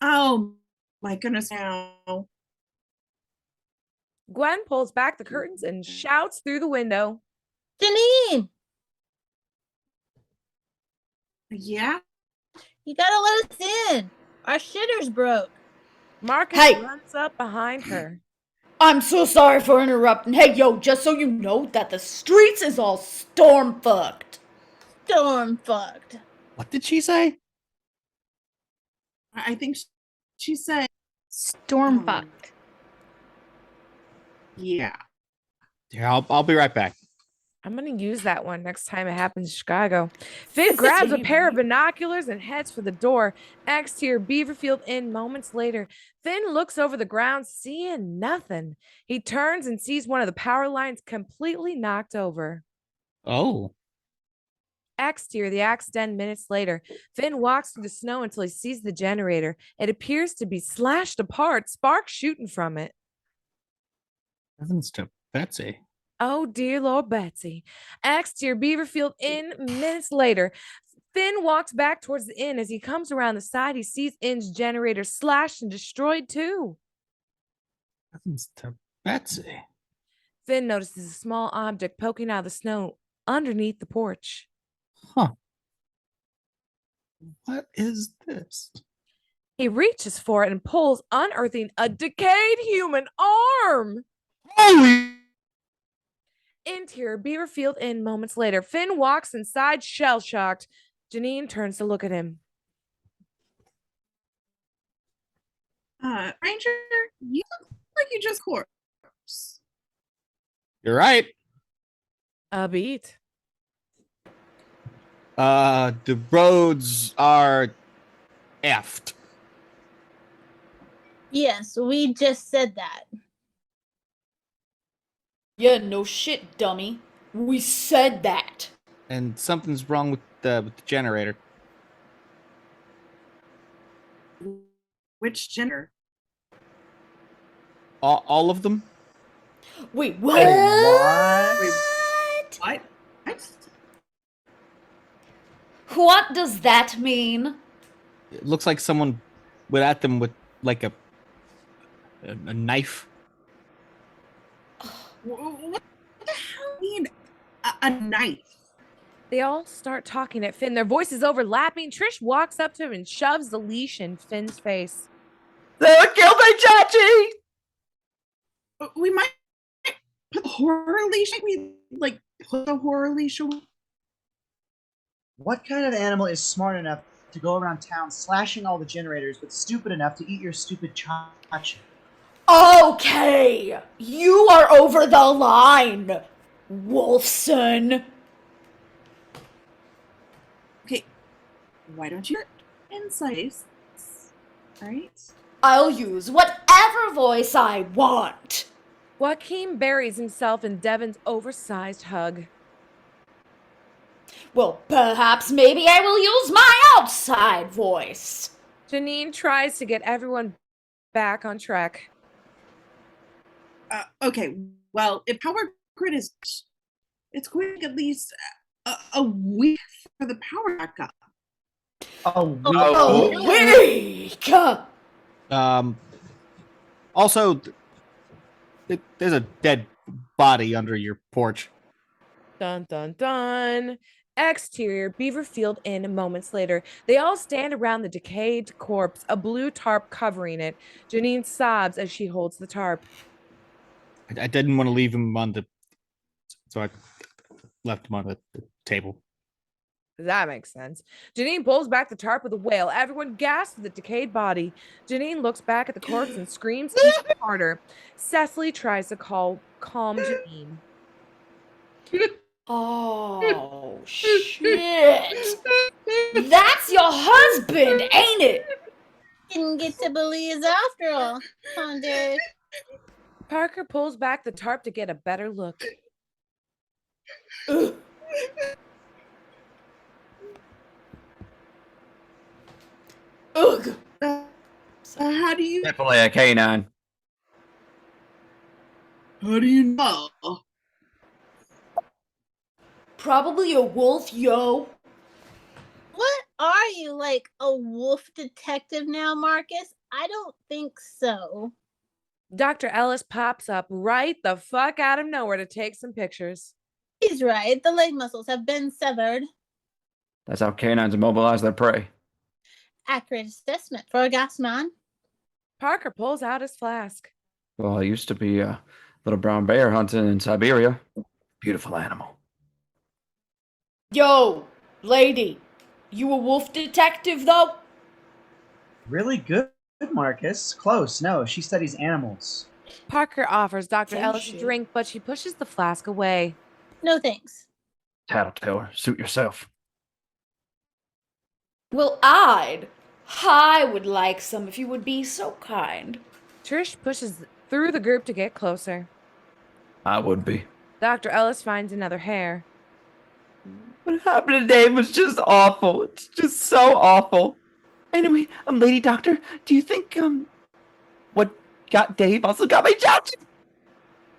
Oh my goodness, now. Gwen pulls back the curtains and shouts through the window. Janine! Yeah? You gotta let us in. Our shitter's broke. Marcus Hey! runs up behind her. I'm so sorry for interrupting. Hey, yo, just so you know that the streets is all storm fucked. Storm fucked. What did she say? I think she said, Storm fucked. yeah. Here, I'll be right back. I'm going to use that one next time it happens in Chicago. Finn grabs a pair of binoculars and heads for the door. Exterior Beaverfield Inn moments later. Finn looks over the ground, seeing nothing. He turns and sees one of the power lines completely knocked over. Oh. Exterior, the axe den minutes later. Finn walks through the snow until he sees the generator. It appears to be slashed apart, sparks shooting from it. Heavens to Betsy. Oh, dear Lord Betsy. Exterior Beaverfield Inn minutes later. Finn walks back towards the inn. As he comes around the side, he sees Inn's generator slashed and destroyed too. Heavens to Betsy. Finn notices a small object poking out of the snow underneath the porch. Huh. What is this? He reaches for it and pulls, unearthing a decayed human arm. Holy! Interior Beaverfield Inn moments later. Finn walks inside, shell-shocked. Janine turns to look at him. Ranger, you look like you just corpse. You're right. A beat. The roads are effed. Yes, we just said that. Yeah, no shit, dummy. We said that. And something's wrong with the generator. Which gender? All of them? Wait, what? What? What does that mean? It looks like someone went at them with like a knife. What the hell mean a knife? They all start talking at Finn, their voices overlapping. Trish walks up to him and shoves the leash in Finn's face. They would kill me, Chachi! We might put the horror leash. We like put the horror leash away. What kind of animal is smart enough to go around town slashing all the generators, but stupid enough to eat your stupid chachi? Okay, you are over the line, Wolfson. Okay, why don't you insights? Right? I'll use whatever voice I want. Joaquim buries himself in Devon's oversized hug. Well, perhaps maybe I will use my outside voice. Janine tries to get everyone back on track. Okay, well, if power grid is, it's going to take at least a week for the power back up. A week. A week. Also, there's a dead body under your porch. Dun, dun, dun. Exterior, Beaverfield Inn. Moments later, they all stand around the decayed corpse, a blue tarp covering it. Janine sobs as she holds the tarp. I didn't want to leave him so I left him on the table. That makes sense. Janine pulls back the tarp with a wail. Everyone gasps at the decayed body. Janine looks back at the corpse and screams even harder. Cecily tries to calm Janine. Oh, shit. That's your husband, ain't it? Didn't get to Belize after all, huh, Derek? Parker pulls back the tarp to get a better look. Ugh. Ugh. How do you Definitely a canine. know? Probably a wolf, yo. What are you, like a wolf detective now, Marcus? I don't think so. Dr. Ellis pops up right the fuck out of nowhere to take some pictures. He's right. The leg muscles have been severed. That's how canines immobilize their prey. Accurate assessment for a gas man. Parker pulls out his flask. Well, I used to be a little brown bear hunting in Siberia. Beautiful animal. Yo, lady, you a wolf detective, though? Really good, Marcus. Close. No, she studies animals. Parker offers Dr. Oh, Ellis a shit. drink, but she pushes the flask away. No thanks. Tattletale, suit yourself. Well, I would like some if you would be so kind. Trish pushes through the group to get closer. I would be. Dr. Ellis finds another hair. What happened today was just awful. It's just so awful. Anyway, Lady Doctor, do you think, what got Dave also got my Chachi?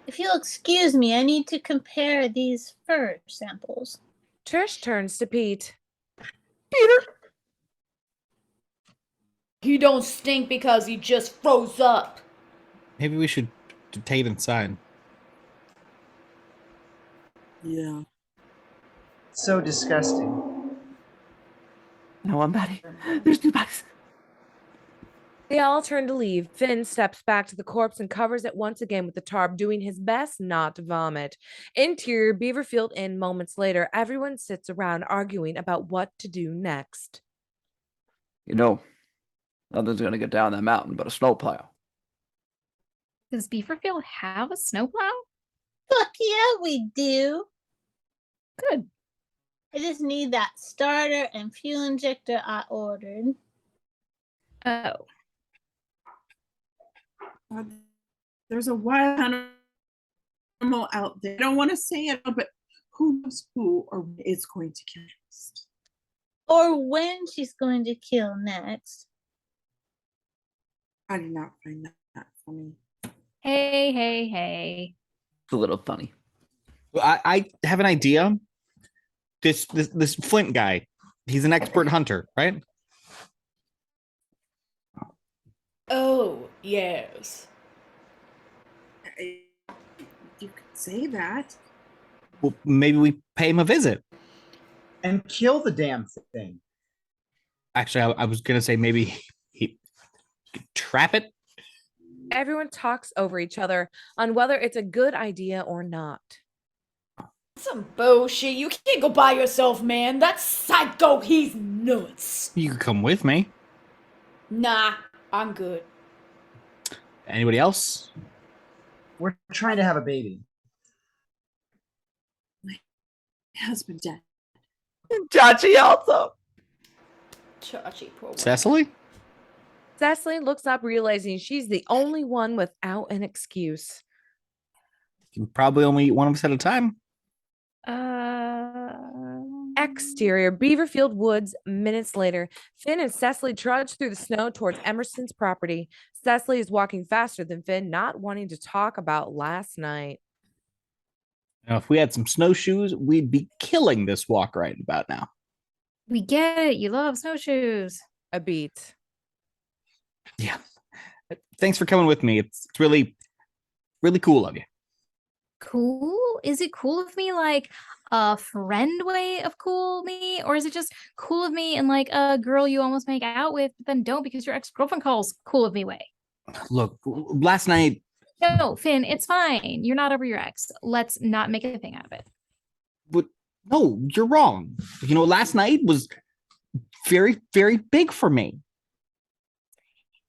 If you'll excuse me, I need to compare these fur samples. Trish turns to Pete. Peter? He don't stink because he just froze up. Maybe we should detain inside. Yeah. So disgusting. No, I'm Maddie. There's 2 bodies. They all turn to leave. Finn steps back to the corpse and covers it once again with the tarp, doing his best not to vomit. Interior, Beaverfield Inn. Moments later, everyone sits around arguing about what to do next. You know, nothing's gonna get down that mountain but a snowplow. Does Beaverfield have a snowplow? Fuck yeah, we do. Good. I just need that starter and fuel injector I ordered. Oh. There's a wild animal out there. I don't want to say it, but who knows who or what is going to kill next? Or when she's going to kill next. I did not find that funny. Hey. It's a little funny. I have an idea. This Flint guy, he's an expert hunter, right? Oh, yes. You could say that. Well, maybe we pay him a visit. And kill the damn thing. Actually, I was gonna say maybe he could trap it. Everyone talks over each other on whether it's a good idea or not. Some bullshit. You can't go by yourself, man. That psycho, he's nuts. You could come with me. Nah, I'm good. Anybody else? We're trying to have a baby. My husband dead. Chachi also. Chachi, poor one. Cecily? Cecily looks up, realizing she's the only one without an excuse. You can probably only eat one of us at a time. Exterior, Beaverfield Woods. Minutes later, Finn and Cecily trudge through the snow towards Emerson's property. Cecily is walking faster than Finn, not wanting to talk about last night. Now, if we had some snowshoes, we'd be killing this walk right about now. We get it. You love snowshoes. A beat. Yeah. Thanks for coming with me. It's really, really cool of you. Cool? Is it cool of me like a friend way of cool me? Or is it just cool of me and like a girl you almost make out with, but then don't because your ex-girlfriend calls cool of me way? Look, last night. No, Finn, it's fine. You're not over your ex. Let's not make a thing out of it. But no, you're wrong. You know, last night was very, very big for me.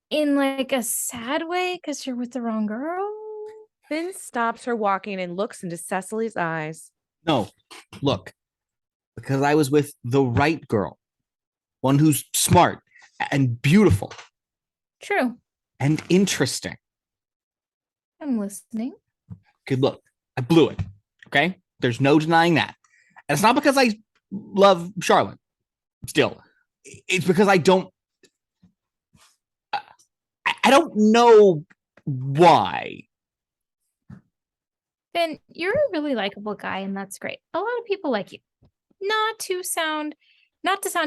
In like a sad way because you're with the wrong girl? Finn stops her walking and looks into Cecily's eyes. No, look, because I was with the right girl, one who's smart and beautiful True. and interesting. I'm listening. Okay, look, I blew it. Okay, there's no denying that. And it's not because I love Charlotte. Still, it's because I don't know why. Finn, you're a really likable guy, and that's great. A lot of people like you. Not to sound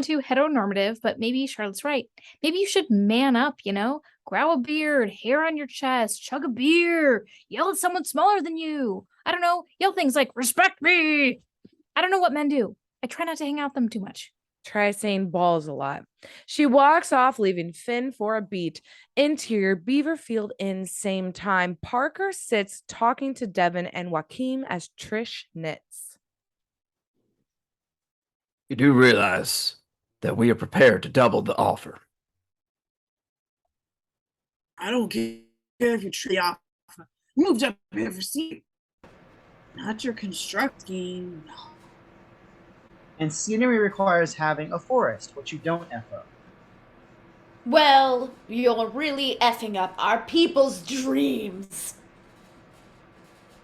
too heteronormative, but maybe Charlotte's right. Maybe you should man up, you know? Grow a beard, hair on your chest, chug a beer, yell at someone smaller than you. I don't know, yell things like, respect me. I don't know what men do. I try not to hang out with them too much. Try saying balls a lot. She walks off, leaving Finn for a beat. Interior, Beaverfield Inn, same time. Parker sits talking to Devon and Joaquim as Trish knits. You do realize that we are prepared to double the offer. I don't care if you tree off. Moved up here for scene. Not your construct scheme. No. And scenery requires having a forest, which you don't F up. Well, you're really effing up our people's dreams.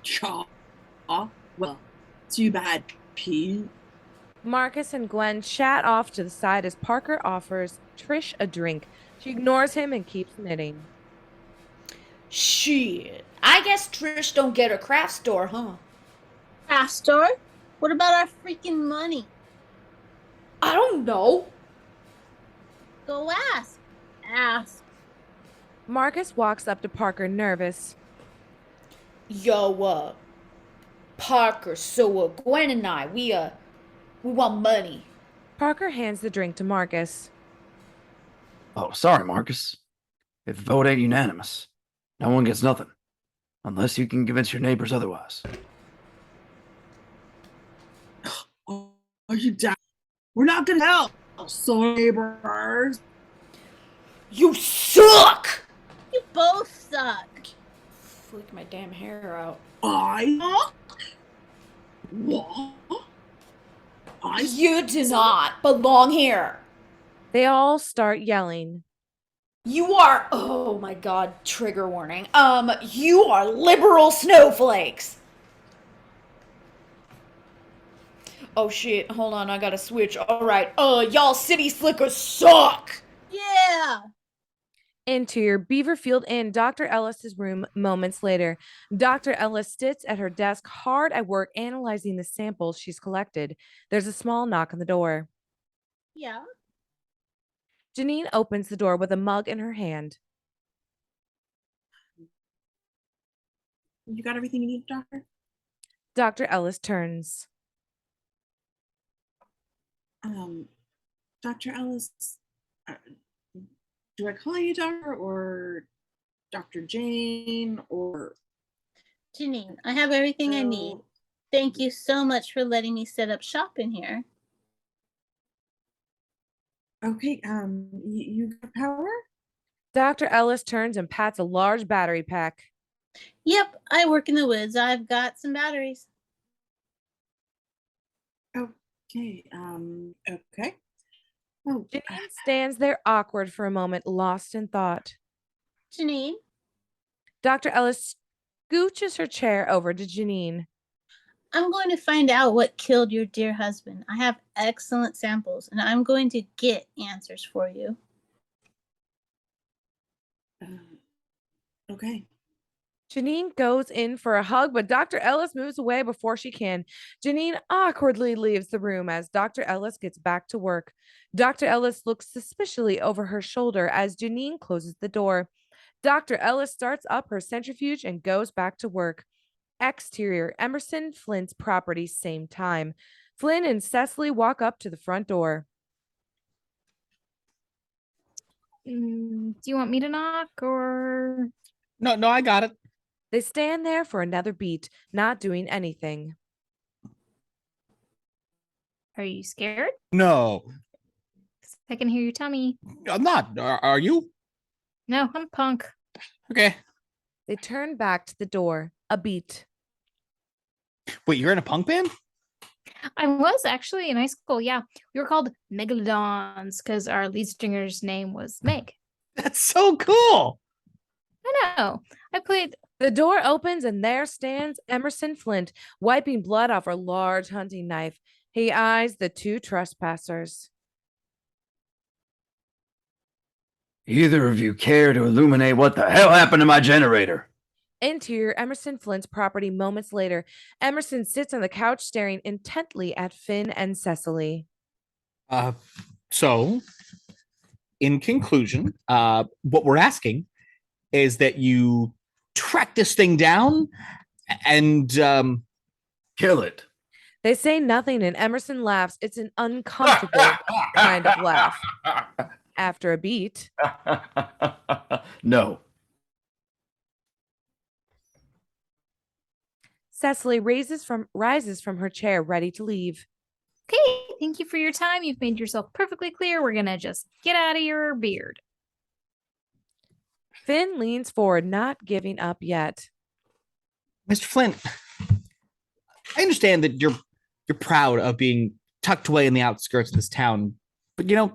Chaw. Well, too bad, Pete. Marcus and Gwen chat off to the side as Parker offers Trish a drink. She ignores him and keeps knitting. Shit. I guess Trish don't get a craft store, huh? Craft store? What about our freaking money? I don't know. Go ask. Ask. Marcus walks up to Parker, nervous. Yo, Parker, so Gwen and I, we want money. Parker hands the drink to Marcus. Oh, sorry, Marcus. If the vote ain't unanimous, no one gets nothing. Unless you can convince your neighbors otherwise. Are you down? We're not gonna help. Sorry, neighbors. You suck! You both suck. Flick my damn hair out. I what? You do not belong here. They all start yelling. You are, oh my god, trigger warning. You are liberal snowflakes. Oh shit, hold on, I gotta switch. Alright, y'all city slickers suck. Yeah. Interior Beaverfield Inn, Dr. Ellis's room moments later. Dr. Ellis sits at her desk, hard at work analyzing the samples she's collected. There's a small knock on the door. Yeah. Janine opens the door with a mug in her hand. You got everything you need, Doctor? Dr. Ellis turns. Dr. Ellis, uh, do I call you Doctor or Dr. Jane or... Janine, I have everything I need. Thank you so much for letting me set up shop in here. Okay, you got power? Dr. Ellis turns and pats a large battery pack. Yep, I work in the woods. I've got some batteries. Okay, okay. Oh, Janine stands there awkward for a moment, lost in thought. Janine? Dr. Ellis scooches her chair over to Janine. I'm going to find out what killed your dear husband. I have excellent samples, and I'm going to get answers for you. okay. Janine goes in for a hug, but Dr. Ellis moves away before she can. Janine awkwardly leaves the room as Dr. Ellis gets back to work. Dr. Ellis looks suspiciously over her shoulder as Janine closes the door. Dr. Ellis starts up her centrifuge and goes back to work. Exterior, Emerson Flint's property, same time. Flynn and Cecily walk up to the front door. Do you want me to knock or? No, I got it. They stand there for another beat, not doing anything. Are you scared? No, I can hear your tummy. I'm not. Are you? No, I'm punk. Okay. They turn back to the door, a beat. Wait, you're in a punk band? I was actually in high school. Yeah, we were called Megalodons because our lead singer's name was Meg. That's so cool. I know. I played. The door opens and there stands Emerson Flint, wiping blood off a large hunting knife. He eyes the two trespassers. Either of you care to illuminate what the hell happened to my generator? Interior Emerson Flint's property moments later. Emerson sits on the couch staring intently at Finn and Cecily. So, in conclusion, what we're asking is that you track this thing down and kill it. They say nothing and Emerson laughs. It's an uncomfortable kind of laugh. After a beat. No. Cecily rises from her chair, ready to leave. Okay, thank you for your time. You've made yourself perfectly clear. We're gonna just get out of your beard. Finn leans forward, not giving up yet. Mr. Flint, I understand that you're proud of being tucked away in the outskirts of this town, but you're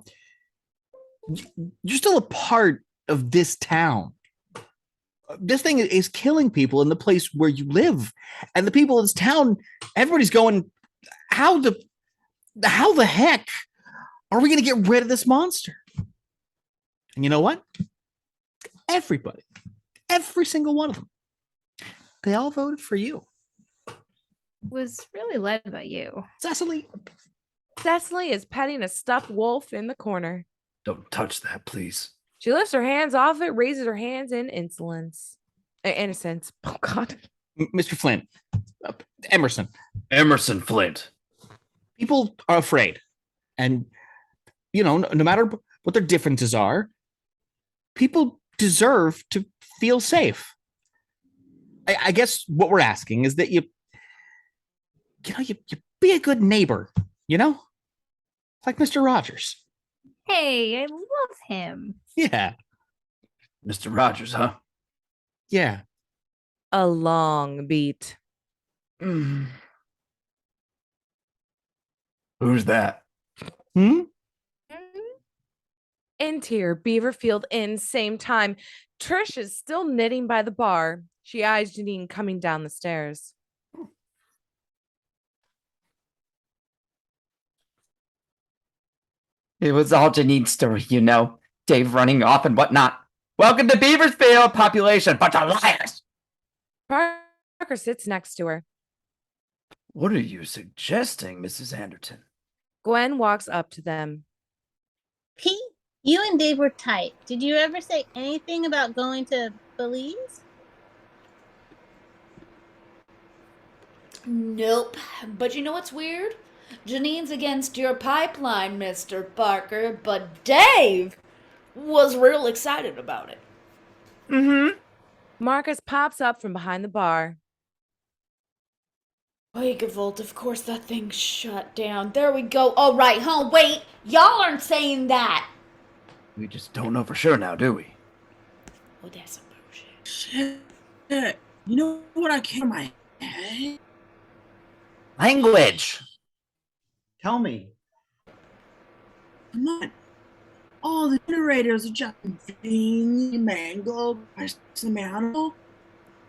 still a part of this town. This thing is killing people in the place where you live, and the people in this town, everybody's going, how the heck are we going to get rid of this monster? And you know what? Everybody, every single one of them, they all voted for you. Was really led by you. Cecily is petting a stuffed wolf in the corner. Don't touch that, please. She lifts her hands off it, raises her hands in innocence. Oh, God. Mr. Flint, Emerson Flint. People are afraid. And, no matter what their differences are, people deserve to feel safe. I guess what we're asking is that you be a good neighbor, like Mr. Rogers. Hey, I love him. Yeah. Mr. Rogers, huh? Yeah. A long beat. Who's that? Interior Beaverfield Inn, same time. Trish is still knitting by the bar. She eyes Janine coming down the stairs. It was all Janine's story, Dave running off and whatnot. Welcome to Beaversfield, population. Bunch of liars. Parker sits next to her. What are you suggesting, Mrs. Anderton? Gwen walks up to them. Pete, you and Dave were tight. Did you ever say anything about going to Belize? Nope. But you know what's weird? Janine's against your pipeline, Mr. Parker, but Dave was real excited about it. Mm-hmm. Marcus pops up from behind the bar. Vault, of course that thing's shut down. There we go. All right, huh? Wait, y'all aren't saying that. We just don't know for sure now, do we? Oh, that's some bullshit. Shit. You know what I came to my head? Language. Tell me. Come on. All the generators are just being mangled by some animal.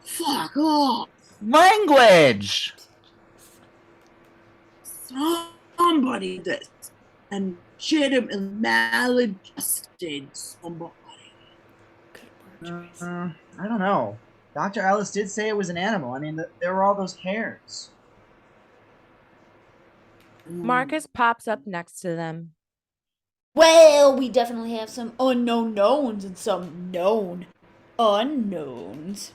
Fuck off. Language. Somebody did this and legitimately maladjusted somebody. Good word choice. I don't know. Dr. Ellis did say it was an animal. I mean, there were all those hairs. Marcus pops up next to them. Well, we definitely have some unknown knowns and some known unknowns.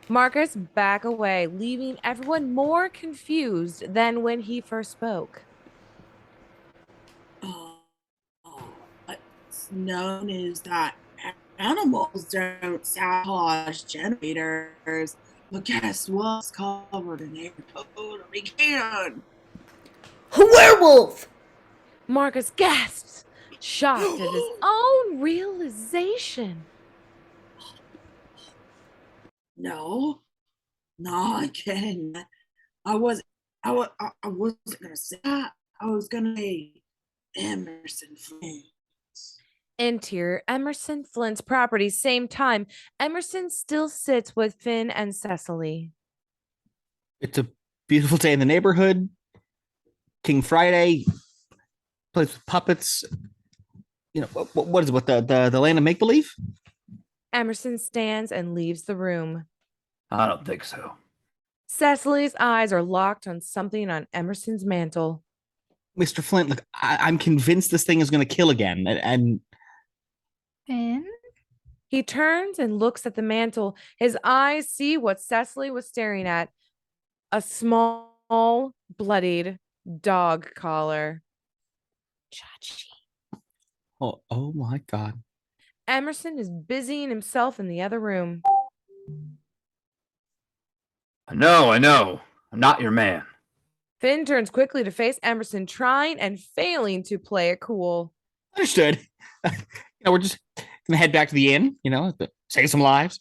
Marcus back away, leaving everyone more confused than when he first spoke. What's known is that animals don't sabotage generators, but guess what's covered in air totally can? A werewolf! Marcus gasps, shocked at his own realization. No, I'm kidding. I wasn't gonna say that. I was gonna say Emerson Flint. Interior, Emerson Flint's property, same time. Emerson still sits with Finn and Cecily. It's a beautiful day in the neighborhood. King Friday, plays with puppets. You know, what is it? What the land of make believe? Emerson stands and leaves the room. I don't think so. Cecily's eyes are locked on something on Emerson's mantle. Mr. Flint, look, I'm convinced this thing is going to kill again. And Finn? He turns and looks at the mantle. His eyes see what Cecily was staring at. A small, bloodied dog collar. Chachi. oh my God. Emerson is busying himself in the other room. I know. I'm not your man. Finn turns quickly to face Emerson, trying and failing to play it cool. Understood. We're just gonna head back to the inn, save some lives.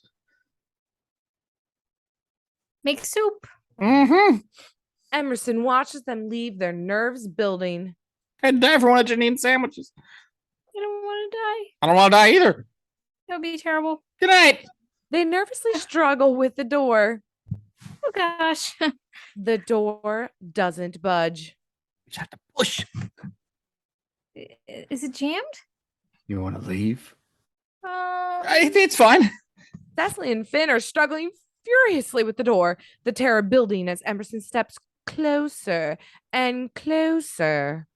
Make soup. Mm-hmm. Emerson watches them leave, their nerves building. I'd die for one of Janine's sandwiches. I don't want to die. I don't want to die either. That would be terrible. Good night. They nervously struggle with the door. Oh gosh. The door doesn't budge. We just have to push. Is it jammed? You want to leave? It's fine. Cecily and Finn are struggling furiously with the door, the terror building as Emerson steps closer and closer.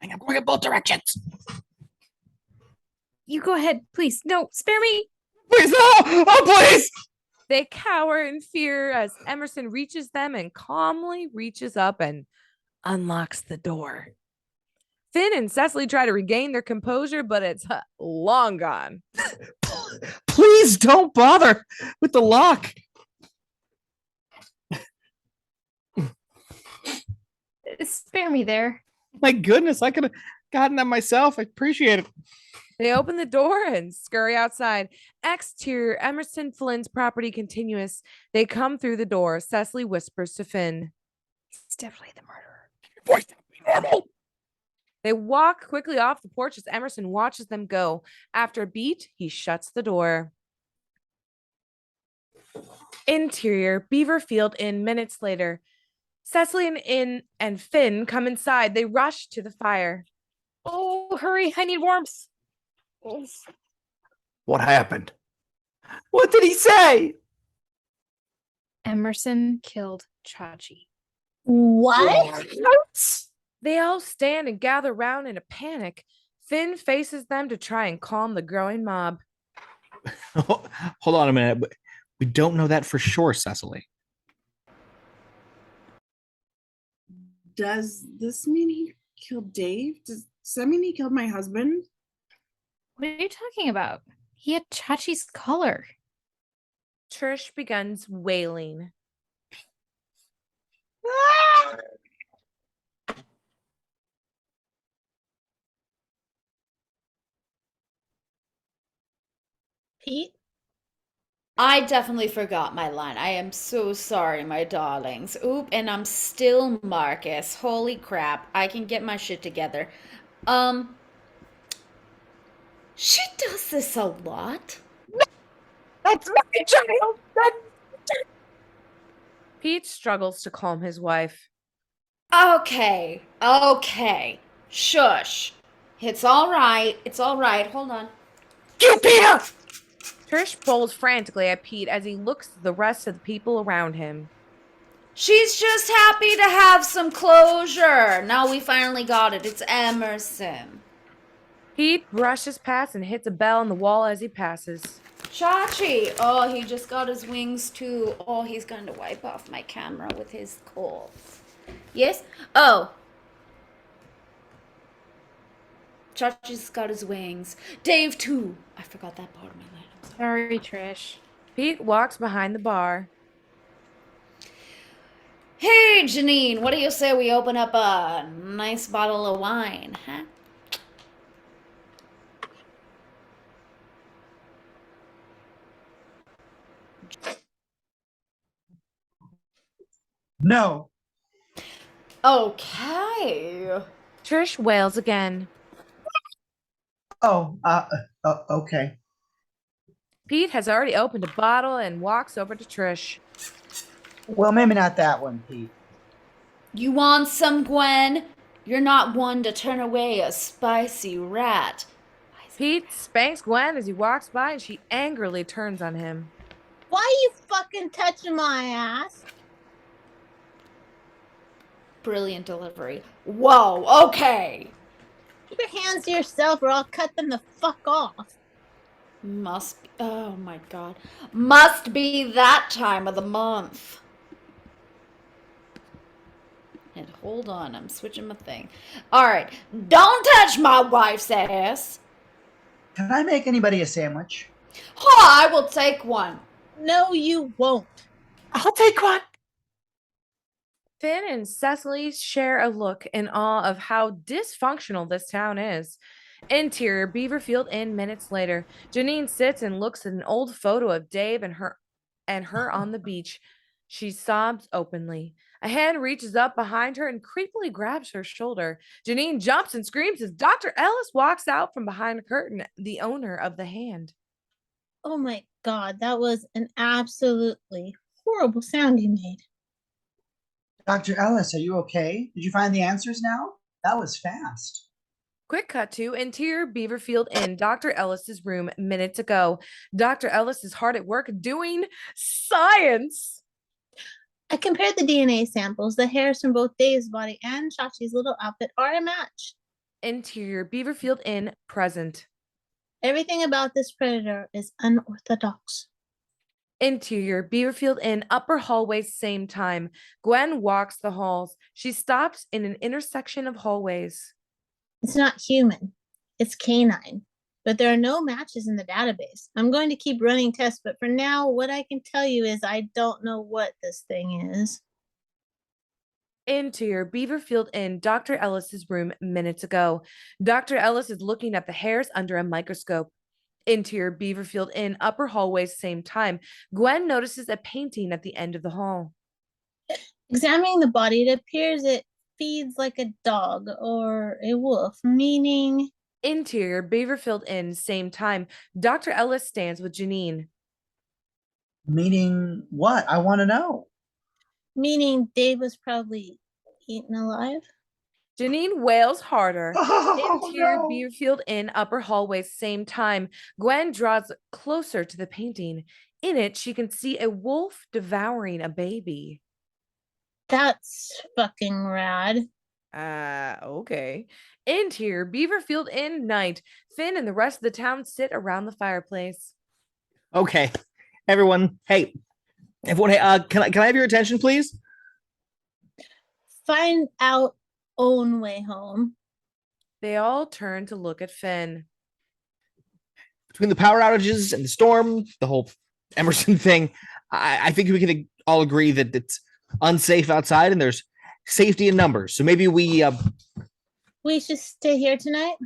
I'm going in both directions. You go ahead, please. No, spare me. Please, no! Oh, please! They cower in fear as Emerson reaches them and calmly reaches up and unlocks the door. Finn and Cecily try to regain their composure, but it's long gone. Please don't bother with the lock. Spare me there. My goodness, I could have gotten that myself. I appreciate it. They open the door and scurry outside. Exterior, Emerson Flynn's property continuous. They come through the door. Cecily whispers to Finn, It's definitely the murderer. Your voice has to be normal. They walk quickly off the porch as Emerson watches them go. After a beat, he shuts the door. Interior, Beaverfield Inn, minutes later. Cecily and Finn come inside. They rush to the fire. Oh, hurry. I need warmth. What happened? What did he say? Emerson killed Chachi. What? They all stand and gather round in a panic. Finn faces them to try and calm the growing mob. Hold on a minute. We don't know that for sure, Cecily. Does this mean he killed Dave? Does that mean he killed my husband? What are you talking about? He had Chachi's color. Trish begins wailing. Pete? I definitely forgot my line. I am so sorry, my darlings. Oop, and I'm still Marcus. Holy crap. I can get my shit together. She does this a lot. That's my child. Pete struggles to calm his wife. Okay. Shush. It's all right. Hold on. Get here! Trish pulls frantically at Pete as he looks at the rest of the people around him. She's just happy to have some closure. Now we finally got it. It's Emerson. Pete brushes past and hits a bell on the wall as he passes. Chachi. Oh, he just got his wings too. Oh, he's going to wipe off my camera with his corpse. Yes? Oh. Chachi's got his wings. Dave too. I forgot that part of my line. Sorry, Trish. Pete walks behind the bar. Hey, Janine, what do you say we open up a nice bottle of wine, huh? No. Okay. Trish wails again. Oh, okay. Pete has already opened a bottle and walks over to Trish. Well, maybe not that one, Pete. You want some, Gwen? You're not one to turn away a spicy rat. Pete spanks Gwen as he walks by and she angrily turns on him. Why are you fucking touching my ass? Brilliant delivery. Whoa, okay. Keep your hands to yourself or I'll cut them the fuck off. Must be, oh my god. Must be that time of the month. And hold on, I'm switching my thing. Alright, don't touch my wife's ass. Can I make anybody a sandwich? Oh, I will take one. No, you won't. I'll take one. Finn and Cecily share a look in awe of how dysfunctional this town is. Interior Beaverfield Inn minutes later. Janine sits and looks at an old photo of Dave and her on the beach. She sobs openly. A hand reaches up behind her and creepily grabs her shoulder. Janine jumps and screams as Dr. Ellis walks out from behind a curtain, the owner of the hand. Oh my god, that was an absolutely horrible sound you made. Dr. Ellis, are you okay? Did you find the answers now? That was fast. Quick cut to interior Beaverfield Inn, Dr. Ellis's room minutes ago. Dr. Ellis is hard at work doing science. I compared the DNA samples. The hairs from both Dave's body and Chachi's little outfit are a match. Interior Beaverfield Inn, present. Everything about this predator is unorthodox. Interior Beaverfield Inn, upper hallway, same time. Gwen walks the halls. She stops in an intersection of hallways. It's not human. It's canine. But there are no matches in the database. I'm going to keep running tests, but for now, what I can tell you is I don't know what this thing is. Interior Beaverfield Inn, Dr. Ellis's room minutes ago. Dr. Ellis is looking at the hairs under a microscope. Interior Beaverfield Inn, upper hallway, same time. Gwen notices a painting at the end of the hall. Examining the body, it appears it feeds like a dog or a wolf, meaning... Interior Beaverfield Inn, same time. Dr. Ellis stands with Janine. Meaning what? I want to know. Meaning Dave was probably eaten alive? Janine wails harder. Oh, Interior no. Beerfield Inn, upper hallway, same time. Gwen draws closer to the painting. In it, she can see a wolf devouring a baby. That's fucking rad. Okay. Interior Beaverfield Inn, night. Finn and the rest of the town sit around the fireplace. Okay, everyone. Hey, everyone. Hey, can I have your attention, please? Find out own way home. They all turn to look at Finn. Between the power outages and the storm, the whole Emerson thing, I think we can all agree that it's unsafe outside and there's safety in numbers. So maybe we should stay here tonight.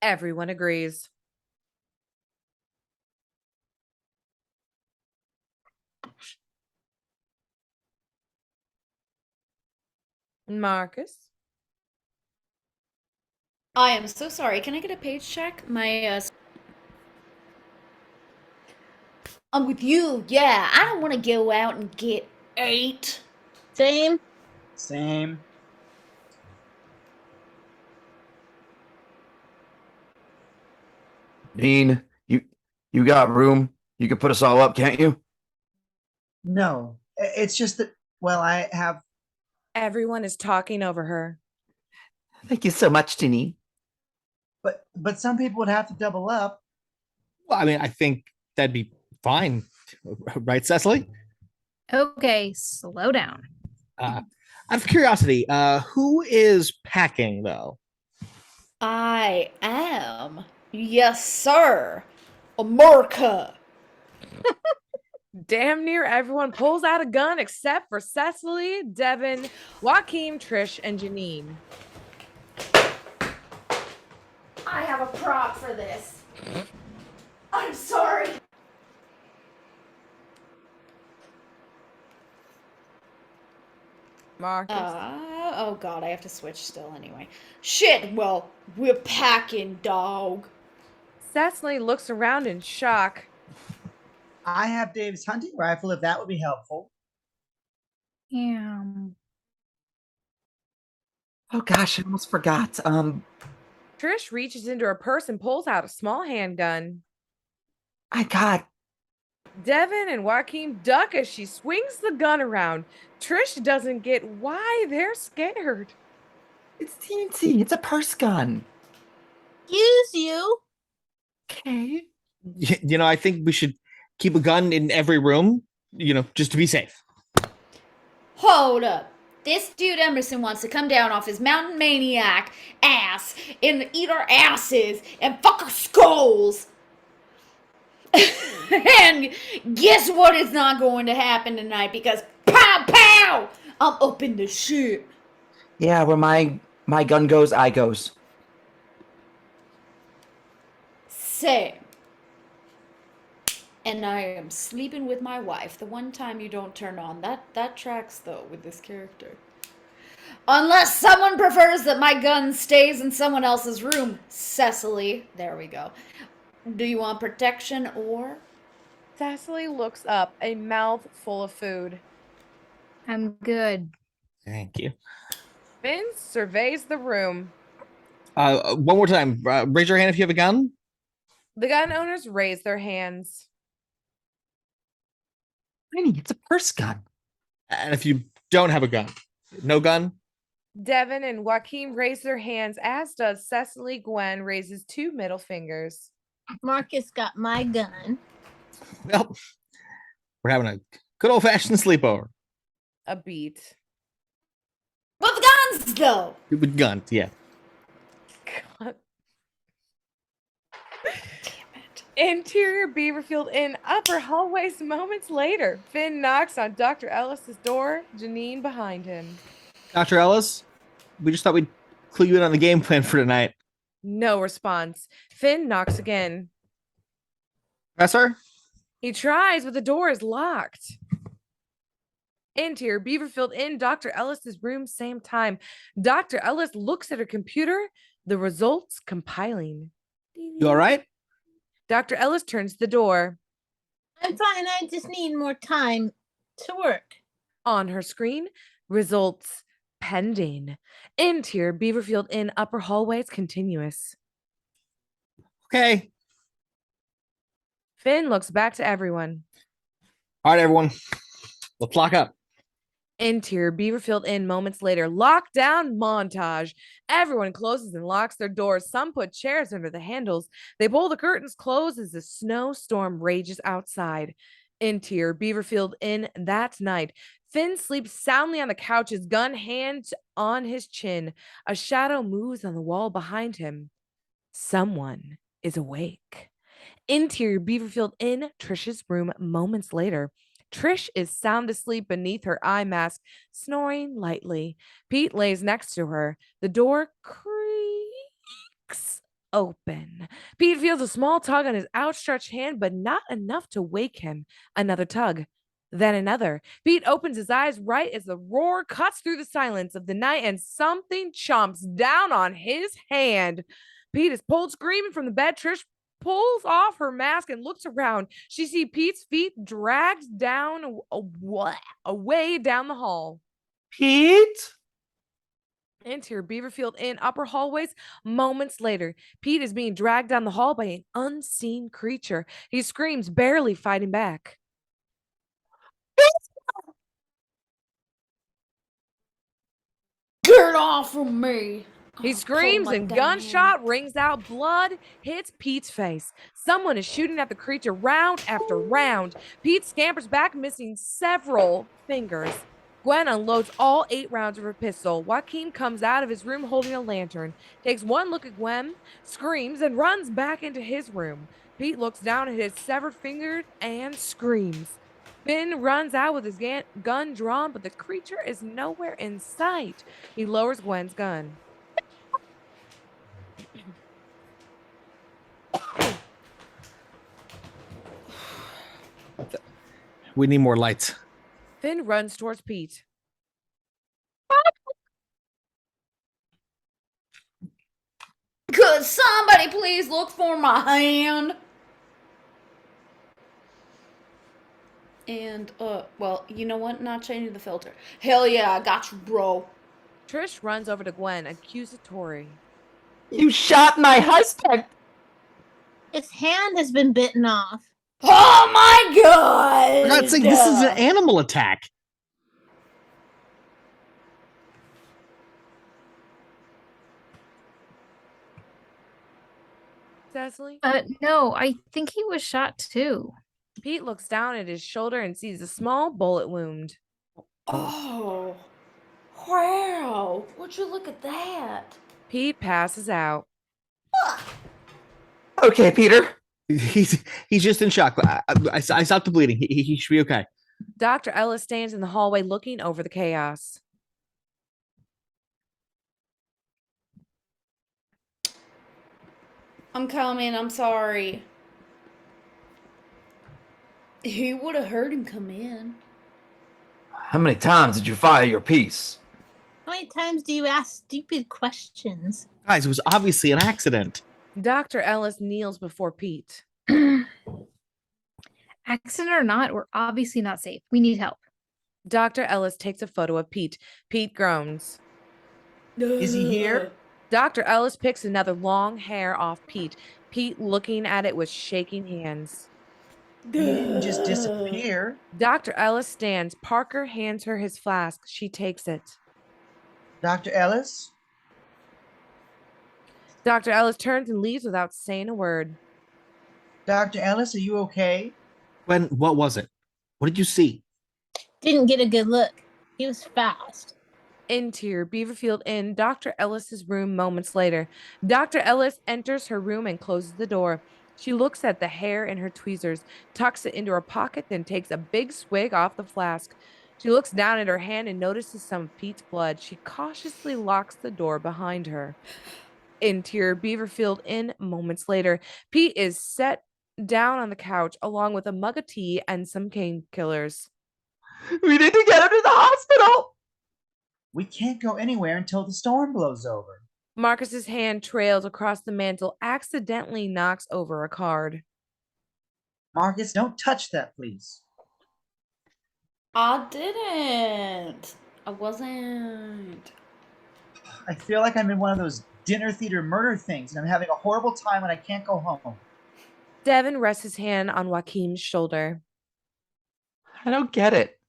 Everyone agrees. Marcus? I am so sorry. Can I get a page check? I'm with you. Yeah, I don't want to go out and get 8. Same. Same. Dean, you got room? You can put us all up, can't you? No, it's just that, well, I have. Everyone is talking over her. Thank you so much, Janine. But some people would have to double up. Well, I mean, I think that'd be fine, right, Cecily? Okay, slow down. Out of curiosity, who is packing though? I am. Yes, sir. America. Damn near everyone pulls out a gun except for Cecily, Devon, Joaquim, Trish, and Janine. I have a prop for this. I'm sorry. Marcus. Oh god, I have to switch still anyway. Shit, well, we're packing, dog. Cecily looks around in shock. I have Dave's hunting rifle, if that would be helpful. Yeah. Oh gosh, I almost forgot. Trish reaches into her purse and pulls out a small handgun. I got. Devon and Joaquim duck as she swings the gun around. Trish doesn't get why they're scared. It's TNT. It's a purse gun. Use you. Okay. You know, I think we should keep a gun in every room, just to be safe. Hold up. This dude Emerson wants to come down off his mountain maniac ass and eat our asses and fuck our skulls. And guess what is not going to happen tonight, because pow pow, I'm up in the shit. Yeah, where my gun goes, I goes. Same. And I am sleeping with my wife. The one time you don't turn on. That tracks, though, with this character. Unless someone prefers that my gun stays in someone else's room. Cecily. There we go. Do you want protection or? Cecily looks up, a mouth full of food. I'm good. Thank you. Finn surveys the room. One more time. Raise your hand if you have a gun. The gun owners raise their hands. Tiny, it's a purse gun. And if you don't have a gun, no gun. Devon and Joaquim raise their hands, as does Cecily. Gwen raises 2 middle fingers. Marcus got my gun. Well, we're having a good old-fashioned sleepover. A beat. With guns, though. With guns, yeah. God. Interior Beaverfield Inn, upper hallways. Moments later, Finn knocks on Dr. Ellis's door, Janine behind him. Dr. Ellis, we just thought we'd clue you in on the game plan for tonight. No response. Finn knocks again. Professor? He tries, but the door is locked. Interior Beaverfield Inn, Dr. Ellis's room, same time. Dr. Ellis looks at her computer, the results compiling. You all right? Dr. Ellis turns to the door. I'm fine. I just need more time to work. On her screen, results pending. Interior Beaverfield Inn upper hallways continuous. Okay. Finn looks back to everyone. All right, everyone. Let's lock up. Interior Beaverfield Inn moments later. Lockdown montage. Everyone closes and locks their doors. Some put chairs under the handles. They pull the curtains closed as the snowstorm rages outside. Interior Beaverfield Inn that night. Finn sleeps soundly on the couch, his gun hand on his chin. A shadow moves on the wall behind him. Someone is awake. Interior Beaverfield Inn, Trish's room moments later. Trish is sound asleep beneath her eye mask, snoring lightly. Pete lays next to her. The door creaks open. Pete feels a small tug on his outstretched hand, but not enough to wake him. Another tug, then another. Pete opens his eyes right as the roar cuts through the silence of the night and something chomps down on his hand. Pete is pulled screaming from the bed. Trish pulls off her mask and looks around. She sees Pete's feet dragged down away down the hall. Pete? Interior Beaverfield Inn upper hallways. Moments later, Pete is being dragged down the hall by an unseen creature. He screams, barely fighting back. Get off of me! He Oh, screams pull my and damn gunshot rings out. Blood hits Pete's face. Someone is shooting at the creature round after round. Pete scampers back, missing several fingers. Gwen unloads all 8 rounds of her pistol. Joaquim comes out of his room holding a lantern, takes one look at Gwen, screams, and runs back into his room. Pete looks down at his severed finger and screams. Finn runs out with his gun drawn, but the creature is nowhere in sight. He lowers Gwen's gun. We need more lights. Finn runs towards Pete. Could somebody please look for my hand? And, well, you know what? Not changing the filter. Hell yeah, I got you, bro. Trish runs over to Gwen, accusatory. You shot my husband! His hand has been bitten off. Oh my god! For God's sake, this is an animal attack. Cecily? No, I think he was shot too. Pete looks down at his shoulder and sees a small bullet wound. Oh. Wow. Would you look at that? Pete passes out. Okay, Peter. He's just in shock. I stopped the bleeding. He should be okay. Dr. Ellis stands in the hallway looking over the chaos. I'm coming. I'm sorry. He would have heard him come in. How many times did you fire your piece? How many times do you ask stupid questions? Guys, it was obviously an accident. Dr. Ellis kneels before Pete. Accident or not, we're obviously not safe. We need help. Dr. Ellis takes a photo of Pete. Pete groans. Is he here? Dr. Ellis picks another long hair off Pete. Pete looking at it with shaking hands. He didn't just disappear. Dr. Ellis stands. Parker hands her his flask. She takes it. Dr. Ellis? Dr. Ellis turns and leaves without saying a word. Dr. Ellis, are you okay? Gwen, what was it? What did you see? Didn't get a good look. He was fast. Interior Beaverfield Inn, Dr. Ellis's room moments later. Dr. Ellis enters her room and closes the door. She looks at the hair in her tweezers, tucks it into her pocket, then takes a big swig off the flask. She looks down at her hand and notices some of Pete's blood. She cautiously locks the door behind her. Interior Beaverfield Inn, moments later. Pete is set down on the couch along with a mug of tea and some painkillers. We need to get him to the hospital! We can't go anywhere until the storm blows over. Marcus's hand trails across the mantle, accidentally knocks over a card. Marcus, don't touch that, please. I didn't. I wasn't. I feel like I'm in one of those dinner theater murder things, and I'm having a horrible time and I can't go home. Devon rests his hand on Joaquim's shoulder. I don't get it.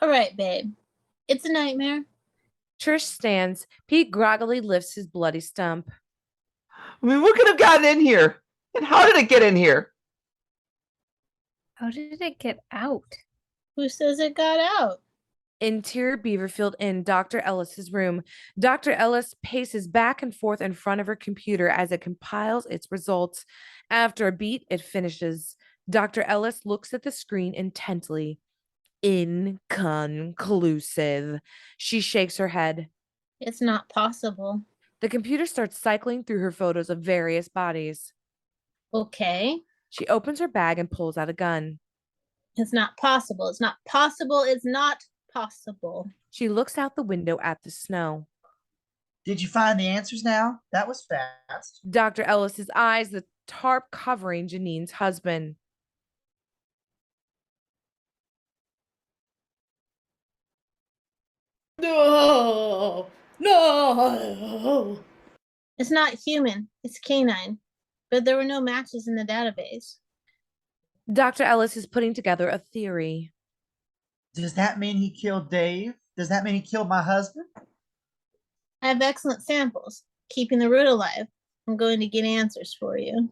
All right, babe. It's a nightmare. Trish stands. Pete groggily lifts his bloody stump. I mean, what could have gotten in here? And how did it get in here? How did it get out? Who says it got out? Interior Beaverfield in Dr. Ellis's room. Dr. Ellis paces back and forth in front of her computer as it compiles its results. After a beat, it finishes. Dr. Ellis looks at the screen intently. Inconclusive. She shakes her head. It's not possible. The computer starts cycling through her photos of various bodies. Okay. She opens her bag and pulls out a gun. It's not possible. It's not possible. It's not possible. She looks out the window at the snow. Did you find the answers now? That was fast. Dr. Ellis's eyes, the tarp covering Janine's husband. No! No! It's not human. It's canine. But there were no matches in the database. Dr. Ellis is putting together a theory. Does that mean he killed Dave? Does that mean he killed my husband? I have excellent samples. Keeping the root alive. I'm going to get answers for you.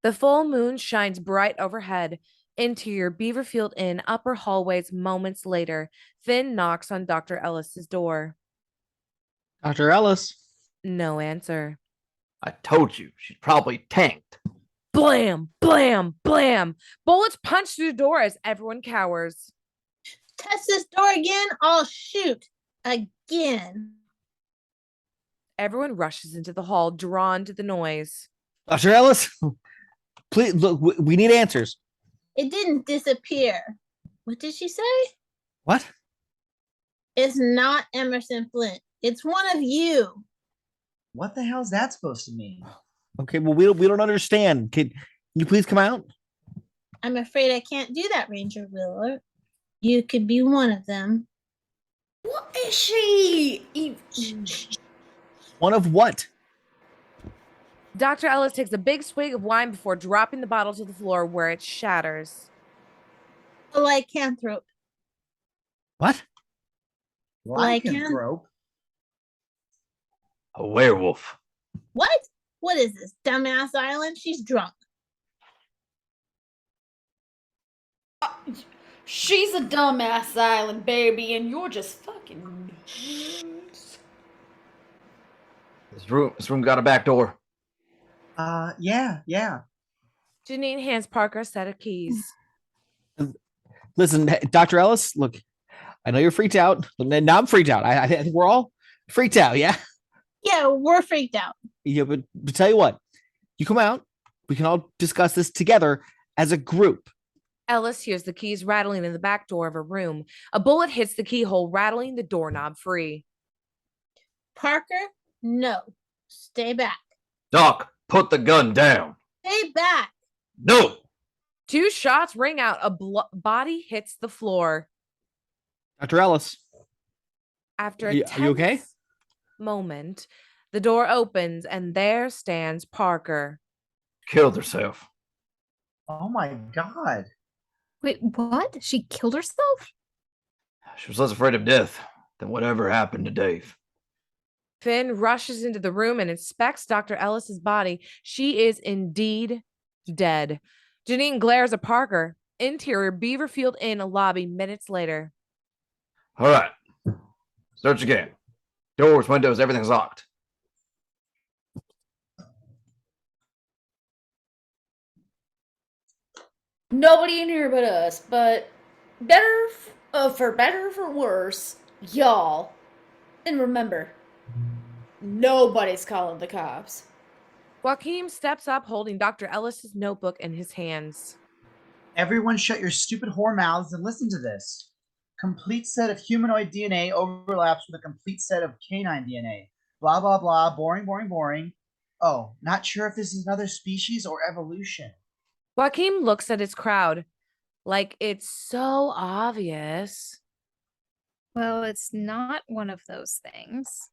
The full moon shines bright overhead. Interior Beaverfield Inn upper hallways moments later. Finn knocks on Dr. Ellis's door. Dr. Ellis. No answer. I told you, she's probably tanked. Blam, blam, blam. Bullets punch through the door as everyone cowers. Test this door again, I'll shoot. Again. Everyone rushes into the hall, drawn to the noise. Dr. Ellis, please look, we need answers. It didn't disappear. What did she say? What? It's not Emerson Flint. It's one of you. What the hell is that supposed to mean? Okay, well, we don't understand. Can you please come out? I'm afraid I can't do that, Ranger Wheeler. You could be one of them. What is she? One of what? Dr. Ellis takes a big swig of wine before dropping the bottle to the floor where it shatters. A lycanthrope. What? Lycanthrope? A werewolf. What? What is this, dumbass island? She's drunk. She's a dumbass island, baby, and you're just fucking nuts. This room got a back door. Yeah. Janine hands Parker a set of keys. Listen, Dr. Ellis, look, I know you're freaked out. Now I'm freaked out. I think we're all freaked out, yeah? Yeah, we're freaked out. Yeah, but to tell you what, you come out, we can all discuss this together as a group. Ellis hears the keys rattling in the back door of her room. A bullet hits the keyhole, rattling the doorknob free. Parker, no. Stay back. Doc, put the gun down. Stay back. No. 2 shots ring out. A body hits the floor. Dr. Ellis. After Are a you okay? tense moment, the door opens and there stands Parker. Killed herself. Oh my God. Wait, what? She killed herself? She was less afraid of death than whatever happened to Dave. Finn rushes into the room and inspects Dr. Ellis's body. She is indeed dead. Janine glares at Parker. Interior Beaverfield Inn lobby minutes later. All right. Search again. Doors, windows, everything's locked. Nobody in here but us, but for better or for worse, y'all. And remember, nobody's calling the cops. Joaquim steps up holding Dr. Ellis's notebook in his hands. Everyone shut your stupid whore mouths and listen to this. Complete set of humanoid DNA overlaps with a complete set of canine DNA. Blah, blah, blah. Boring, boring, boring. Oh, not sure if this is another species or evolution. Joaquim looks at his crowd like it's so obvious. Well, it's not one of those things.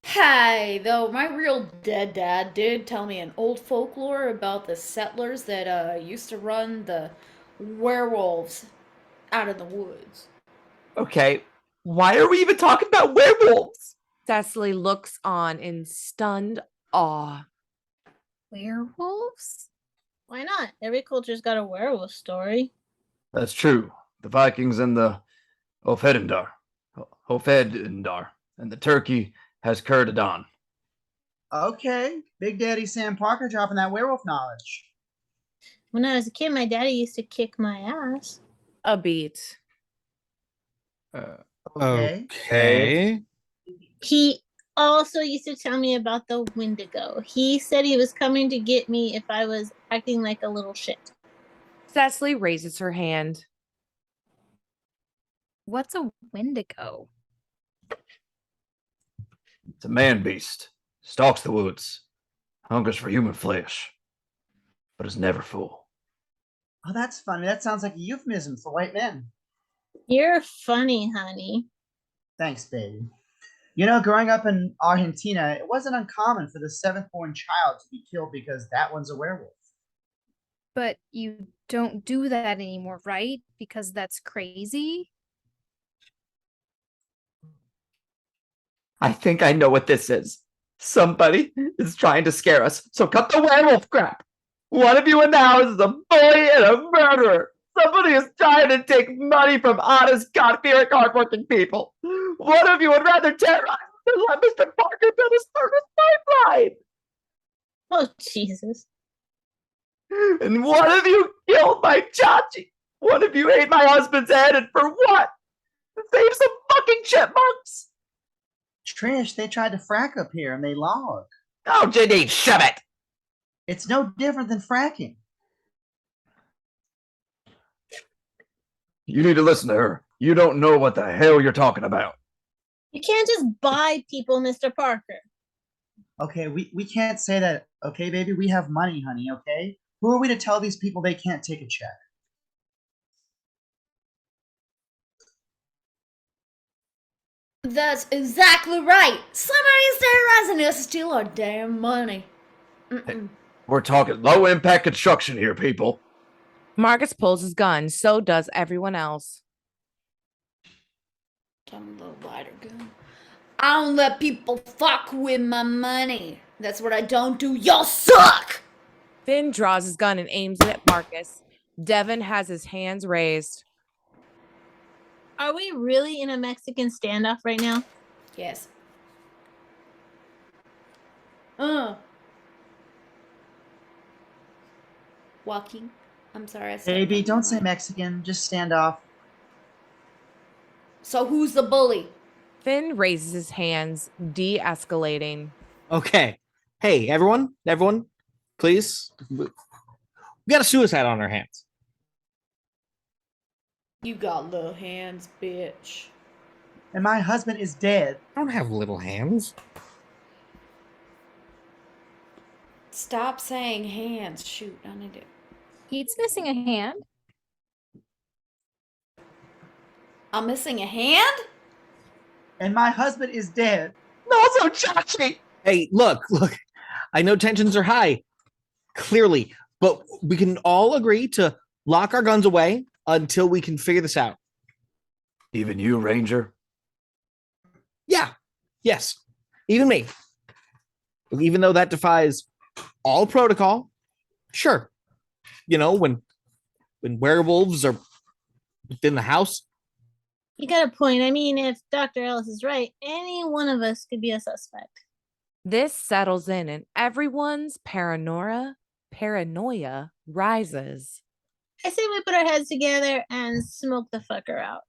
Hey, though, my real dead dad did tell me an old folklore about the settlers that used to run the werewolves out in the woods. Okay, why are we even talking about werewolves? Cecily looks on in stunned awe. Werewolves? Why not? Every culture's got a werewolf story. That's true. The Vikings and the Hofedendar, and the turkey has Kurdadon. Okay, Big Daddy Sam Parker dropping that werewolf knowledge. When I was a kid, my daddy used to kick my ass. A beat. Okay. Okay. He also used to tell me about the Wendigo. He said he was coming to get me if I was acting like a little shit. Cecily raises her hand. What's a Wendigo? It's a man beast. Stalks the woods. Hungers for human flesh. But is never full. Oh, that's funny. That sounds like a euphemism for white men. You're funny, honey. Thanks, baby. You know, growing up in Argentina, it wasn't uncommon for the seventh-born child to be killed because that one's a werewolf. But you don't do that anymore, right? Because that's crazy. I think I know what this is. Somebody is trying to scare us, so cut the werewolf crap. One of you in the house is a bully and a murderer. Somebody is trying to take money from honest, God-fearing, hardworking people. One of you would rather terrorize than let Mr. Parker build his furnace pipeline. Oh, Jesus. And one of you killed my Chachi. One of you ate my husband's head, and for what? To save some fucking chipmunks? Trish, they tried to frack up here and they logged. Oh, Janine, shove it! It's no different than fracking. You need to listen to her. You don't know what the hell you're talking about. You can't just buy people, Mr. Parker. Okay, we can't say that. Okay, baby, we have money, honey, okay? Who are we to tell these people they can't take a check? That's exactly right. Somebody's terrorizing us to steal our damn money. We're talking low impact construction here, people. Marcus pulls his gun. So does everyone else. I'm a little lighter gun. I don't let people fuck with my money. That's what I don't do. Y'all suck! Finn draws his gun and aims it at Marcus. Devon has his hands raised. Are we really in a Mexican standoff right now? Yes. Joaquim. I'm sorry. I said Baby, that don't say wrong. Mexican. Just stand off. So who's the bully? Finn raises his hands, de-escalating. Okay. Hey, everyone, please. We got a suicide on our hands. You got little hands, bitch. And my husband is dead. I don't have little hands. Stop saying hands. Shoot, I need it. He's missing a hand. I'm missing a hand? And my husband is dead. Also, Chachi! Hey, look. I know tensions are high, clearly, but we can all agree to lock our guns away until we can figure this out. Even you, Ranger? Yeah. Yes. Even me. Even though that defies all protocol, sure. You know, when werewolves are within the house. You got a point. I mean, if Dr. Ellis is right, any one of us could be a suspect. This settles in and everyone's paranoia rises. I say we put our heads together and smoke the fucker out.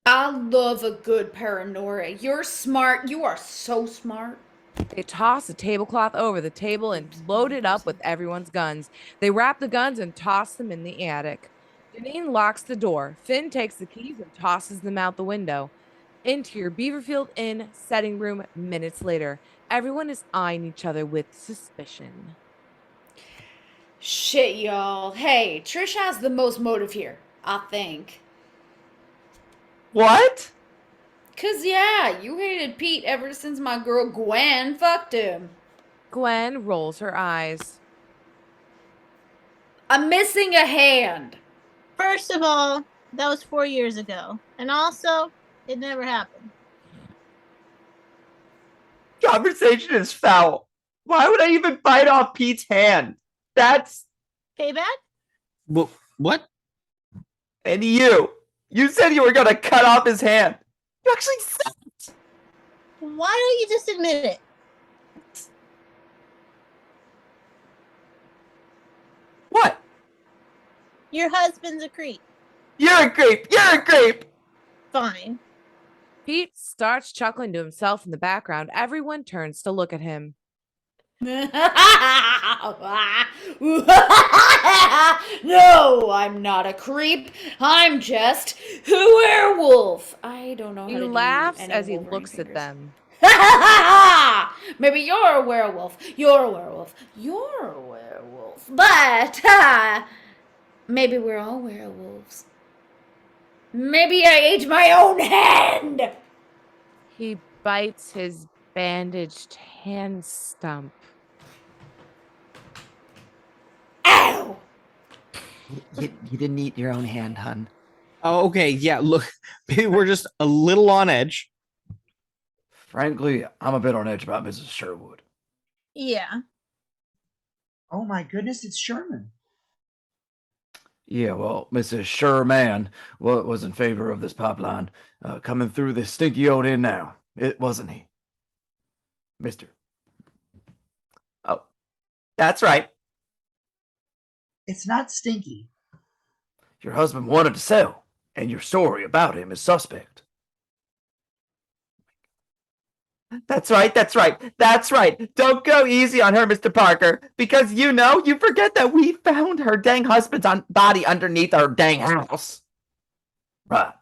I love a good paranoia. You're smart. You are so smart. They toss a tablecloth over the table and load it up with everyone's guns. They wrap the guns and toss them in the attic. Janine locks the door. Finn takes the keys and tosses them out the window. Interior Beaverfield Inn setting room minutes later. Everyone is eyeing each other with suspicion. Shit, y'all. Hey, Trish has the most motive here, I think. What? 'Cause yeah, you hated Pete ever since my girl Gwen fucked him. Gwen rolls her eyes. I'm missing a hand. First of all, that was 4 years ago. And also, it never happened. Conversation is foul. Why would I even bite off Pete's hand? That's... Payback? Well, what? And you said you were gonna cut off his hand. You actually said it. Why don't you just admit it? What? Your husband's a creep. You're a creep. You're a creep. Fine. Pete starts chuckling to himself in the background. Everyone turns to look at him. No, I'm not a creep. I'm just a werewolf. I don't know how He to do laughs any as he Wolverine looks fingers. at them. Maybe you're a werewolf. You're a werewolf. You're a werewolf. But maybe we're all werewolves. Maybe I ate my own hand. He bites his bandaged hand stump. Ow! You didn't eat your own hand, hun. Oh, okay. Yeah, look, maybe we're just a little on edge. Frankly, I'm a bit on edge about Mrs. Sherwood. Yeah. Oh my goodness, it's Sherman. Yeah, well, Mrs. Sherman was in favor of this pipeline coming through this stinky old inn now. It wasn't he, Mister? Oh, that's right. It's not stinky. Your husband wanted to sell, and your story about him is suspect. That's right. That's right. That's right. Don't go easy on her, Mr. Parker, because you forget that we found her dang husband's body underneath our dang house. Right.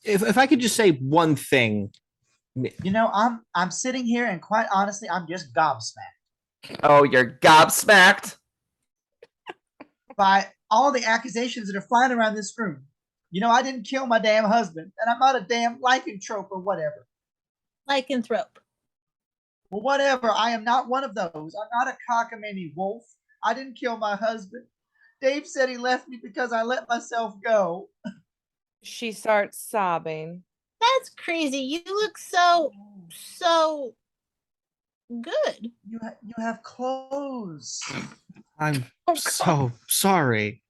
If I could just say one thing. You know, I'm sitting here and quite honestly, I'm just gobsmacked Oh, you're gobsmacked. by all the accusations that are flying around this room. You know, I didn't kill my damn husband, and I'm not a damn lycanthrope or whatever. Lycanthrope. Well, whatever. I am not one of those. I'm not a cockamamie wolf. I didn't kill my husband. Dave said he left me because I let myself go. She starts sobbing. That's crazy. You look so good. You have clothes. I'm so sorry.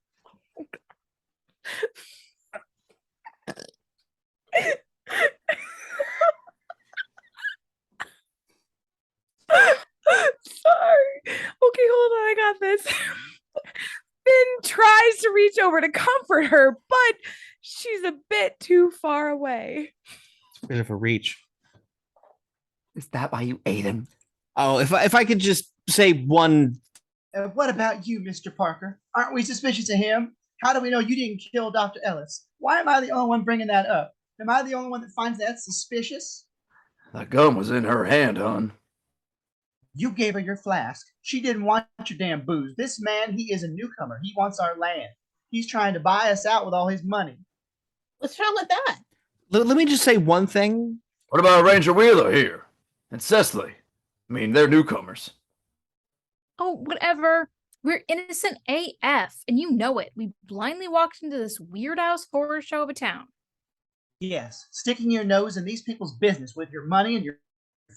Sorry. Okay, hold on. I got this. Finn tries to reach over to comfort her, but she's a bit too far away. It's a bit of a reach. Is that why you ate him? Oh, if I could just say one. What about you, Mr. Parker? Aren't we suspicious of him? How do we know you didn't kill Dr. Ellis? Why am I the only one bringing that up? Am I the only one that finds that suspicious? That gun was in her hand, hon. You gave her your flask. She didn't want your damn booze. This man, he is a newcomer. He wants our land. He's trying to buy us out with all his money. What's wrong with that? Let me just say one thing. What about Ranger Wheeler here? And Cecily? I mean, they're newcomers. Oh, whatever. We're innocent AF, and you know it. We blindly walked into this weird ass horror show of a town. Yes, sticking your nose in these people's business with your money and your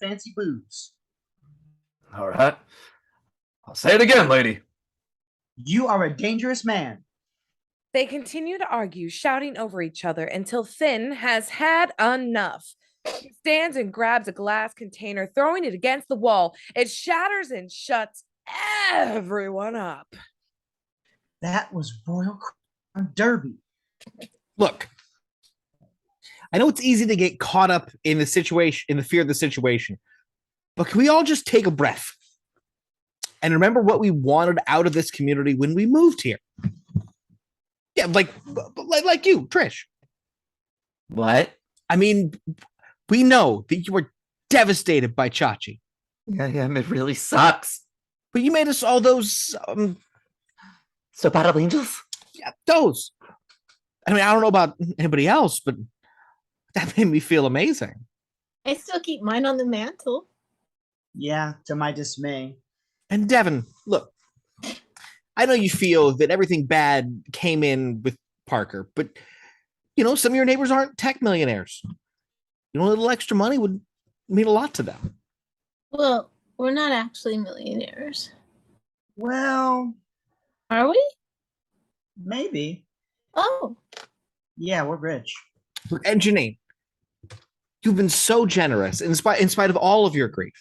fancy booze. All right. I'll say it again, lady. You are a dangerous man. They continue to argue, shouting over each other until Finn has had enough. He stands and grabs a glass container, throwing it against the wall. It shatters and shuts everyone up. That was Royal Crown Derby. Look, I know it's easy to get caught up in the situation, in the fear of the situation, but can we all just take a breath and remember what we wanted out of this community when we moved here? Yeah, like you, Trish. What? I mean, we know that you were devastated by Chachi, Yeah, it really sucks. but you made us all those, So bottle angels? yeah, those. I mean, I don't know about anybody else, but That made me feel amazing. I still keep mine on the mantle. Yeah, to my dismay. And Devon, look, I know you feel that everything bad came in with Parker, but some of your neighbors aren't tech millionaires. A little extra money would mean a lot to them. Well, we're not actually millionaires. Well, Are we? maybe. Oh. Yeah, we're rich. Look, and Janine, you've been so generous in spite of all of your grief.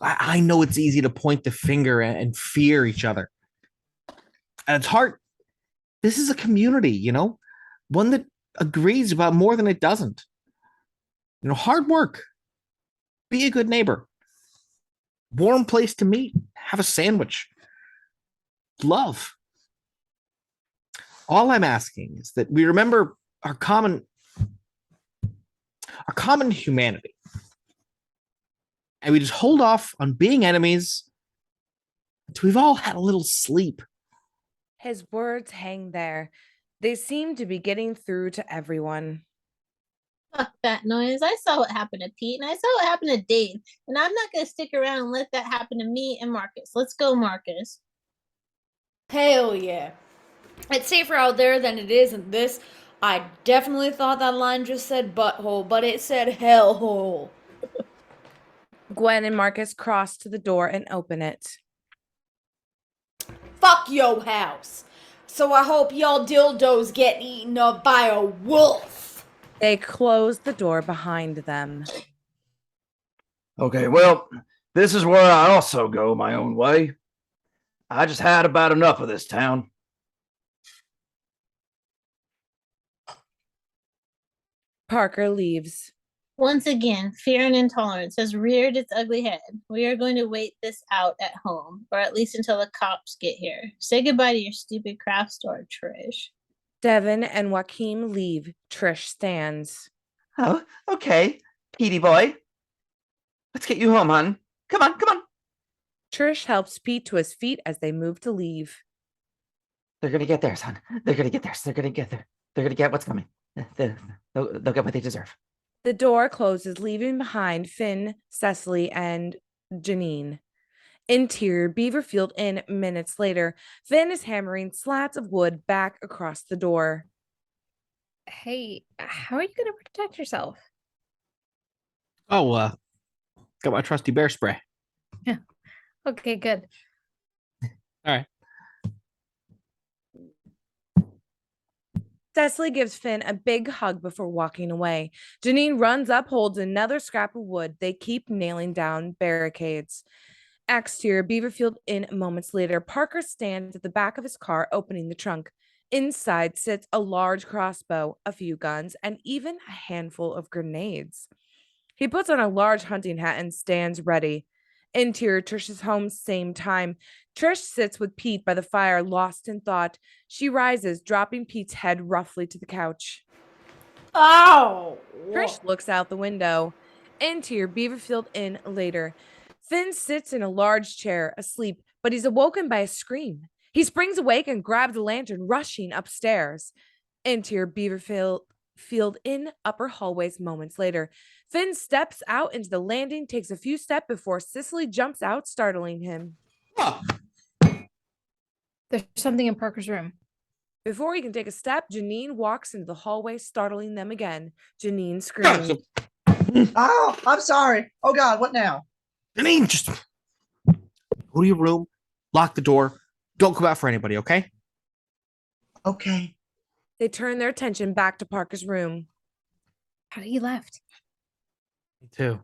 I know it's easy to point the finger and fear each other. At its heart, this is a community, one that agrees about more than it doesn't. Hard work, be a good neighbor, warm place to meet, have a sandwich, love. All I'm asking is that we remember our common humanity. And we just hold off on being enemies until we've all had a little sleep. His words hang there. They seem to be getting through to everyone. Fuck that noise. I saw what happened to Pete and I saw what happened to Dave. And I'm not going to stick around and let that happen to me and Marcus. Let's go, Marcus. Hell yeah. It's safer out there than it is in this. I definitely thought that line just said butthole, but it said hellhole. Gwen and Marcus cross to the door and open it. Fuck yo house. So I hope y'all dildos get eaten up by a wolf. They close the door behind them. Okay, well, this is where I also go my own way. I just had about enough of this town. Parker leaves. Once again, fear and intolerance has reared its ugly head. We are going to wait this out at home, or at least until the cops get here. Say goodbye to your stupid craft store, Trish. Devon and Joaquim leave. Trish stands. Oh, okay, Petey boy. Let's get you home, hon. Come on, come on. Trish helps Pete to his feet as they move to leave. They're gonna get theirs, hon. They're gonna get theirs. They're gonna get there. They're gonna get what's coming. They'll get what they deserve. The door closes, leaving behind Finn, Cecily, and Janine. Interior Beaverfield Inn minutes later. Finn is hammering slats of wood back across the door. Hey, how are you going to protect yourself? Oh, got my trusty bear spray. Yeah. Okay, good. All right. Cecily gives Finn a big hug before walking away. Janine runs up, holds another scrap of wood. They keep nailing down barricades. Exterior Beaverfield Inn moments later. Parker stands at the back of his car, opening the trunk. Inside sits a large crossbow, a few guns, and even a handful of grenades. He puts on a large hunting hat and stands ready. Interior Trish's home, same time. Trish sits with Pete by the fire, lost in thought. She rises, dropping Pete's head roughly to the couch. Ow! Trish looks out the window. Interior Beaverfield Inn later. Finn sits in a large chair, asleep, but he's awoken by a scream. He springs awake and grabs a lantern, rushing upstairs. Interior Beaverfield Inn upper hallways moments later. Finn steps out into the landing, takes a few steps before Cecily jumps out, startling him. Oh. There's something in Parker's room. Before he can take a step, Janine walks into the hallway, startling them again. Janine screams. Oh, I'm sorry. Oh God, what now? Janine, just go to your room, lock the door. Don't come out for anybody, okay? Okay. They turn their attention back to Parker's room. How he left? Me too.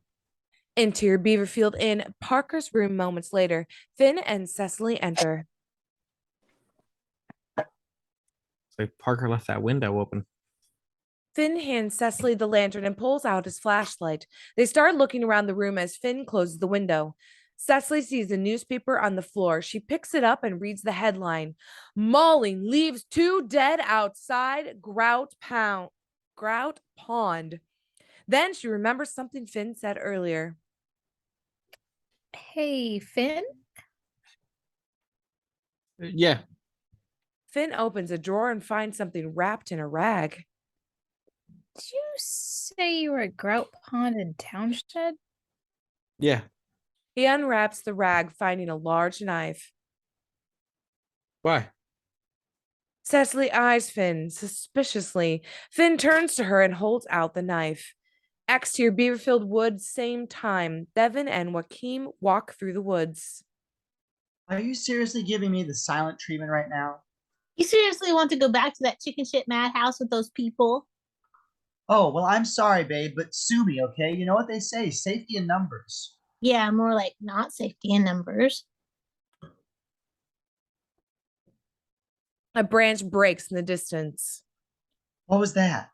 Interior Beaverfield Inn, Parker's room moments later. Finn and Cecily enter. So Parker left that window open. Finn hands Cecily the lantern and pulls out his flashlight. They start looking around the room as Finn closes the window. Cecily sees a newspaper on the floor. She picks it up and reads the headline. Mauling leaves 2 dead outside Grout Pond. Then she remembers something Finn said earlier. Hey, Finn? Yeah. Finn opens a drawer and finds something wrapped in a rag. you say you were at Grout Pond and Townshed? Yeah. He unwraps the rag, finding a large knife. Why? Cecily eyes Finn suspiciously. Finn turns to her and holds out the knife. Exterior Beaverfield Woods, same time. Devon and Joaquim walk through the woods. Are you seriously giving me the silent treatment right now? You seriously want to go back to that chicken shit madhouse with those people? Oh, well, I'm sorry, babe, but sue me, okay? You know what they say, safety in numbers. Yeah, more like not safety in numbers. A branch breaks in the distance. What was that?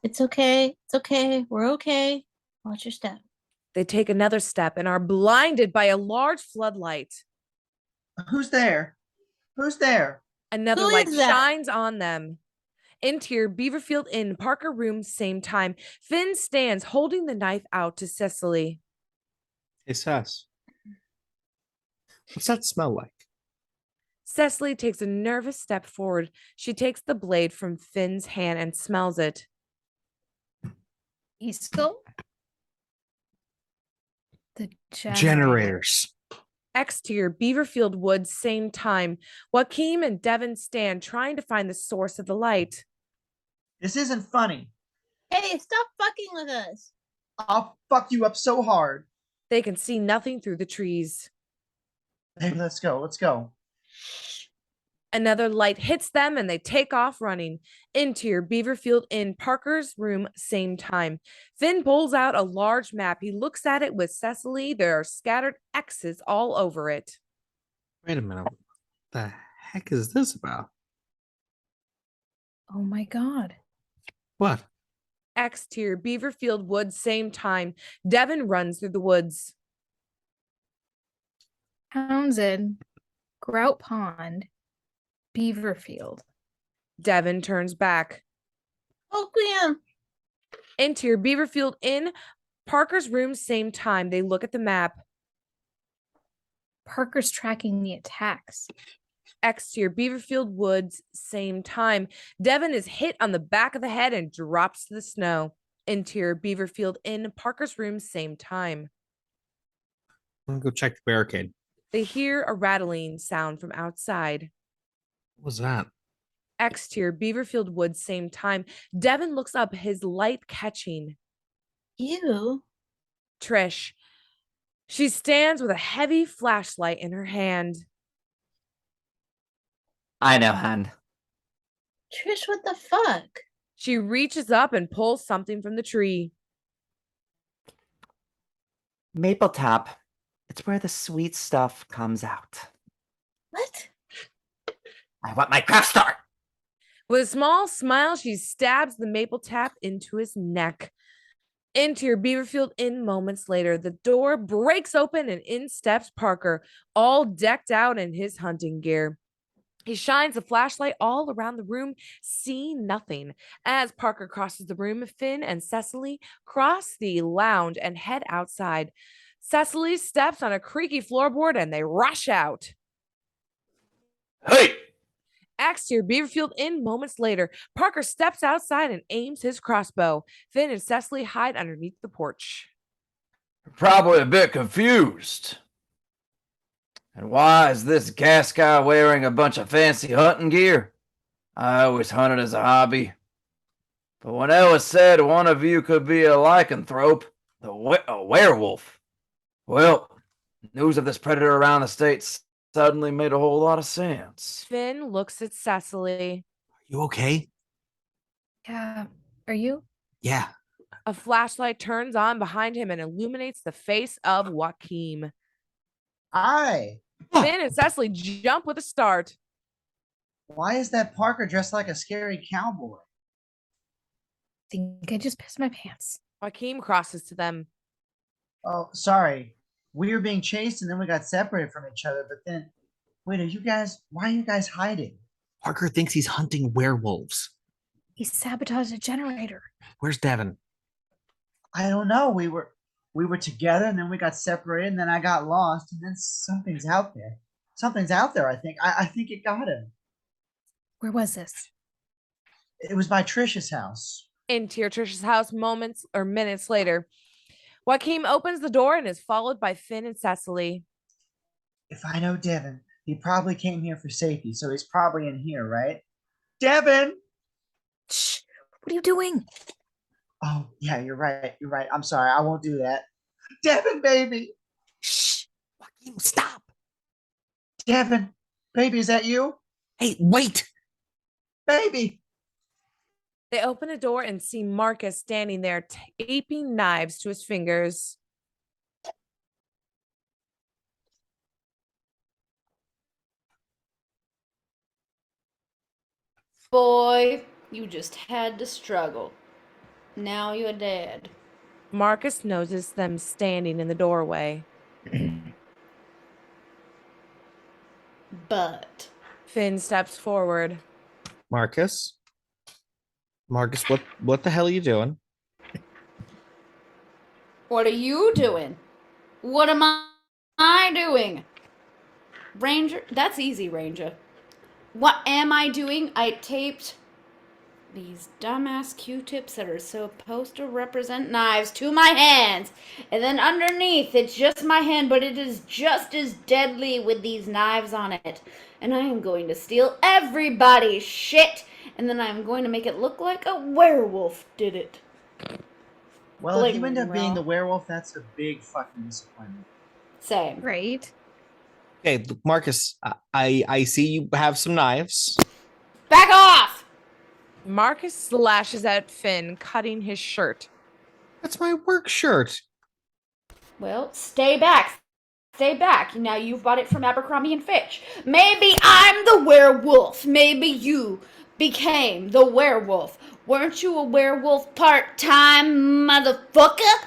It's okay. It's okay. We're okay. Watch your step. They take another step and are blinded by a large floodlight. Who's there? Who's there? Another Who light is that? shines on them. Interior Beaverfield Inn, Parker room, same time. Finn stands holding the knife out to Cecily. Hey, Cess. What's that smell like? Cecily takes a nervous step forward. She takes the blade from Finn's hand and smells it. Easel? The Generators. Exterior Beaverfield Woods, same time. Joaquim and Devon stand trying to find the source of the light. This isn't funny. Hey, stop fucking with us. I'll fuck you up so hard. They can see nothing through the trees. Hey, let's go. Let's go. Another light hits them and they take off running. Interior Beaverfield Inn, Parker's room, same time. Finn pulls out a large map. He looks at it with Cecily. There are scattered X's all over it. Wait a minute. What the heck is this about? Oh my god. What? Exterior Beaverfield Woods, same time. Devon runs through the woods. Townsend, Grout Pond, Beaverfield. Devon turns back. Oh, Graham. Interior Beaverfield Inn, Parker's room, same time. They look at the map. Parker's tracking the attacks. Exterior Beaverfield Woods, same time. Devon is hit on the back of the head and drops to the snow. Interior Beaverfield Inn, Parker's room, same time. I'm gonna go check the barricade. They hear a rattling sound from outside. What was that? Exterior Beaverfield Woods, same time. Devon looks up, his light catching You. Trish. She stands with a heavy flashlight in her hand. I know, hun. Trish, what the fuck? She reaches up and pulls something from the tree. Maple top. It's where the sweet stuff comes out. What? I want my craft star. With a small smile, she stabs the maple tap into his neck. Interior Beaverfield Inn, moments later, the door breaks open and in steps Parker, all decked out in his hunting gear. He shines the flashlight all around the room, seeing nothing. As Parker crosses the room, Finn and Cecily cross the lounge and head outside. Cecily steps on a creaky floorboard and they rush out. Hey! Exterior Beaverfield Inn, moments later, Parker steps outside and aims his crossbow. Finn and Cecily hide underneath the porch. Probably a bit confused. And why is this gas guy wearing a bunch of fancy hunting gear? I always hunted as a hobby. But when Ellis said one of you could be a lycanthrope, a werewolf, well, news of this predator around the state suddenly made a whole lot of sense. Finn looks at Cecily. You okay? Yeah. Are you? Yeah. A flashlight turns on behind him and illuminates the face of Joaquim. Hi. Finn and Cecily jump with a start. Why is that Parker dressed like a scary cowboy? Think I just pissed my pants. Joaquim crosses to them. Oh, sorry. We were being chased and then we got separated from each other, but then wait, why are you guys hiding? Parker thinks he's hunting werewolves. He sabotaged a generator. Where's Devon? I don't know. We were together and then we got separated and then I got lost and then something's out there. Something's out there, I think. I think it got him. Where was this? It was by Trish's house. Into your Trish's house moments or minutes later, Joaquim opens the door and is followed by Finn and Cecily. If I know Devon, he probably came here for safety, so he's probably in here, right? Devon! Shh. What are you doing? Oh, yeah, you're right. You're right. I'm sorry. I won't do that. Devon, baby! Shh. Joaquim, stop. Devon, baby, is that you? Hey, wait. Baby! They open a door and see Marcus standing there, taping knives to his fingers. Boy, you just had to struggle. Now you're dead. Marcus notices them standing in the doorway. But Finn steps forward. Marcus, what the hell are you doing? what are you doing? What am I doing? Ranger, that's easy, Ranger. What am I doing? I taped these dumbass Q-tips that are supposed to represent knives to my hands. And then underneath, it's just my hand, but it is just as deadly with these knives on it. And I am going to steal everybody's shit. And then I'm going to make it look like a werewolf did it. Well, if you end up Blatantly being wrong. the werewolf, that's a big fucking disappointment. Same. Right. Okay, Marcus, I see you have some knives. Back off! Marcus slashes at Finn, cutting his shirt. That's my work shirt. Well, stay back. Stay back. Now you've bought it from Abercrombie and Fitch. Maybe I'm the werewolf. Maybe you became the werewolf. Weren't you a werewolf part-time, motherfucker?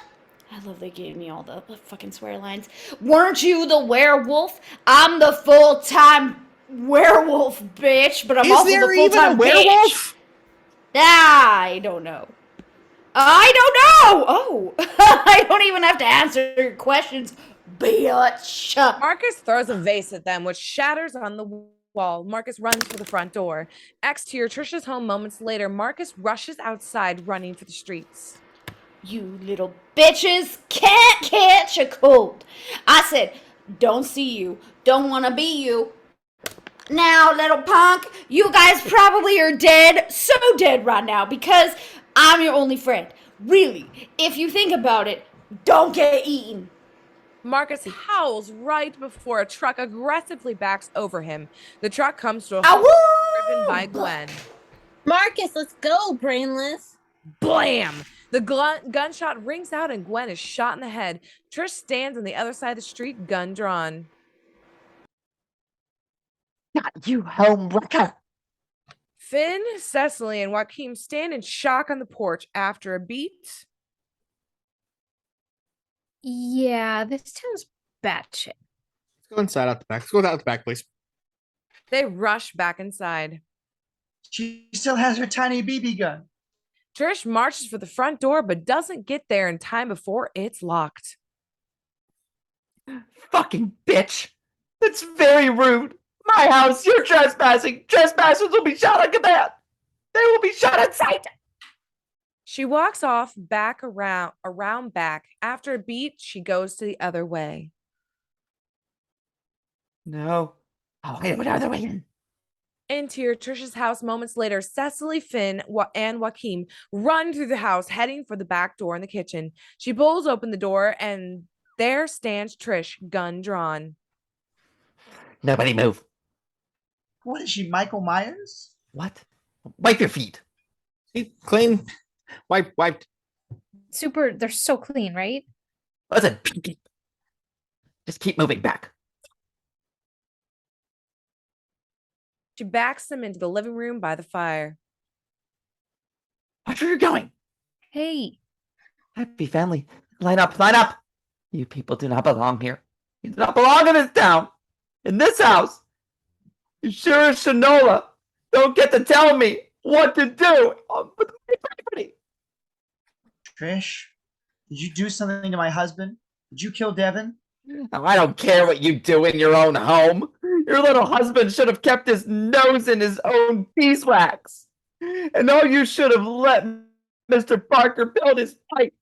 I love they gave me all the fucking swear lines. Weren't you the werewolf? I'm the full-time werewolf, bitch. But I'm Is also there the even a full-time werewolf? bitch. I don't know. I don't know. Oh, I don't even have to answer your questions, bitch. Marcus throws a vase at them, which shatters on the wall. Marcus runs for the front door. Exterior Trisha's home moments later, Marcus rushes outside, running for the streets. You little bitches can't catch a cold. I said, don't see you, don't want to be you. Now, little punk, you guys probably are dead, so dead right now, because I'm your only friend. Really, if you think about it, don't get eaten. Marcus howls right before a truck aggressively backs over him. The truck comes to a Ow! halt, driven by Gwen. Marcus, let's go, brainless. Blam! The gunshot rings out and Gwen is shot in the head. Trish stands on the other side of the street, gun drawn. Not you, homewrecker. Finn, Cecily, and Joaquim stand in shock on the porch after a beat. Yeah, this sounds batshit. Let's go inside out the back. Let's go out the back, please. They rush back inside. She still has her tiny BB gun. Trish marches for the front door but doesn't get there in time before it's locked. Fucking bitch. That's very rude. My house, you're trespassing. Trespassers will be shot on command. They will be shot at sight. She walks off back around back. After a beat, she goes to the other way. No. Oh, I know another way in. Interior Trisha's house moments later, Cecily, Finn, and Joaquim run through the house, heading for the back door in the kitchen. She pulls open the door, and there stands Trish, gun drawn. Nobody move. What is she, Michael Myers? What? Wipe your feet. See, clean. Wiped. Super, they're so clean, right? Listen. Just keep moving back. She backs them into the living room by the fire. Watch where you're going. Hey, Happy family. Line up, line up. You people do not belong here. You do not belong in this town. In this house. You sure as Shinola don't get to tell me what to do with my property. Trish, did you do something to my husband? Did you kill Devon? Now, I don't care what you do in your own home. Your little husband should have kept his nose in his own beeswax. And all you should have let Mr. Parker built his pipe.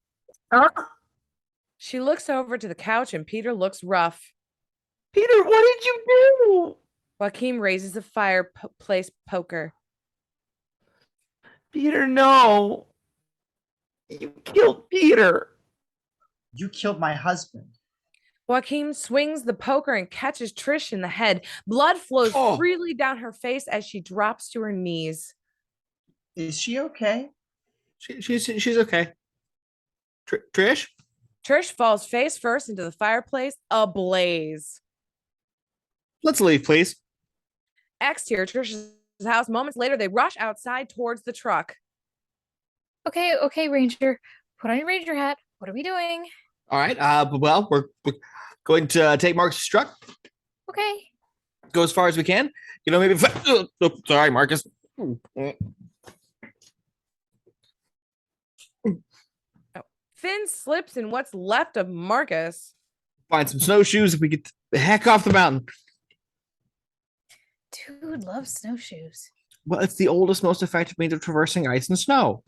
Huh? She looks over to the couch and Peter looks rough. Peter, what did you do? Joaquim raises a fireplace poker. Peter, no. You killed Peter. You killed my husband. Joaquim swings the poker and catches Trish in the head. Blood flows freely down her face as she drops to her knees. Is she okay? She's okay. Trish? Trish falls face first into the fireplace, ablaze. Let's leave, please. Exterior Trish's house. Moments later, they rush outside towards the truck. Okay, Ranger. Put on your Ranger hat. What are we doing? All right. Well, we're going to take Marcus' truck. Okay. Go as far as we can. You know, maybe. Sorry, Marcus. Finn slips in what's left of Marcus. Find some snowshoes if we get the heck off the mountain. Dude loves snowshoes. Well, it's the oldest, most effective means of traversing ice and snow.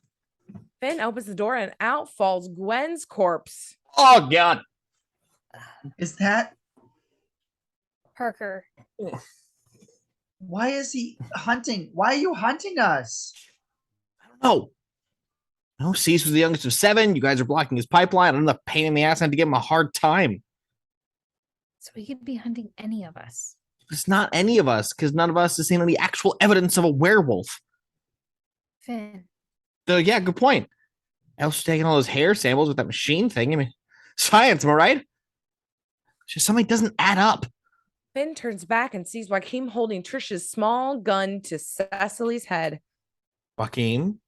Finn opens the door and out falls Gwen's corpse. Oh, God. Is that? Parker. Why is he hunting? Why are you hunting us? I don't know. No, Cease was the youngest of 7. You guys are blocking his pipeline. I'm the pain in the ass. I had to give him a hard time. So he could be hunting any of us. It's not any of us, because none of us has seen any actual evidence of a werewolf. Finn. Yeah, good point. Ellis taking all those hair samples with that machine thing. I mean, science, am I right? Just something doesn't add up. Finn turns back and sees Joaquim holding Trish's small gun to Cecily's head. Joaquim?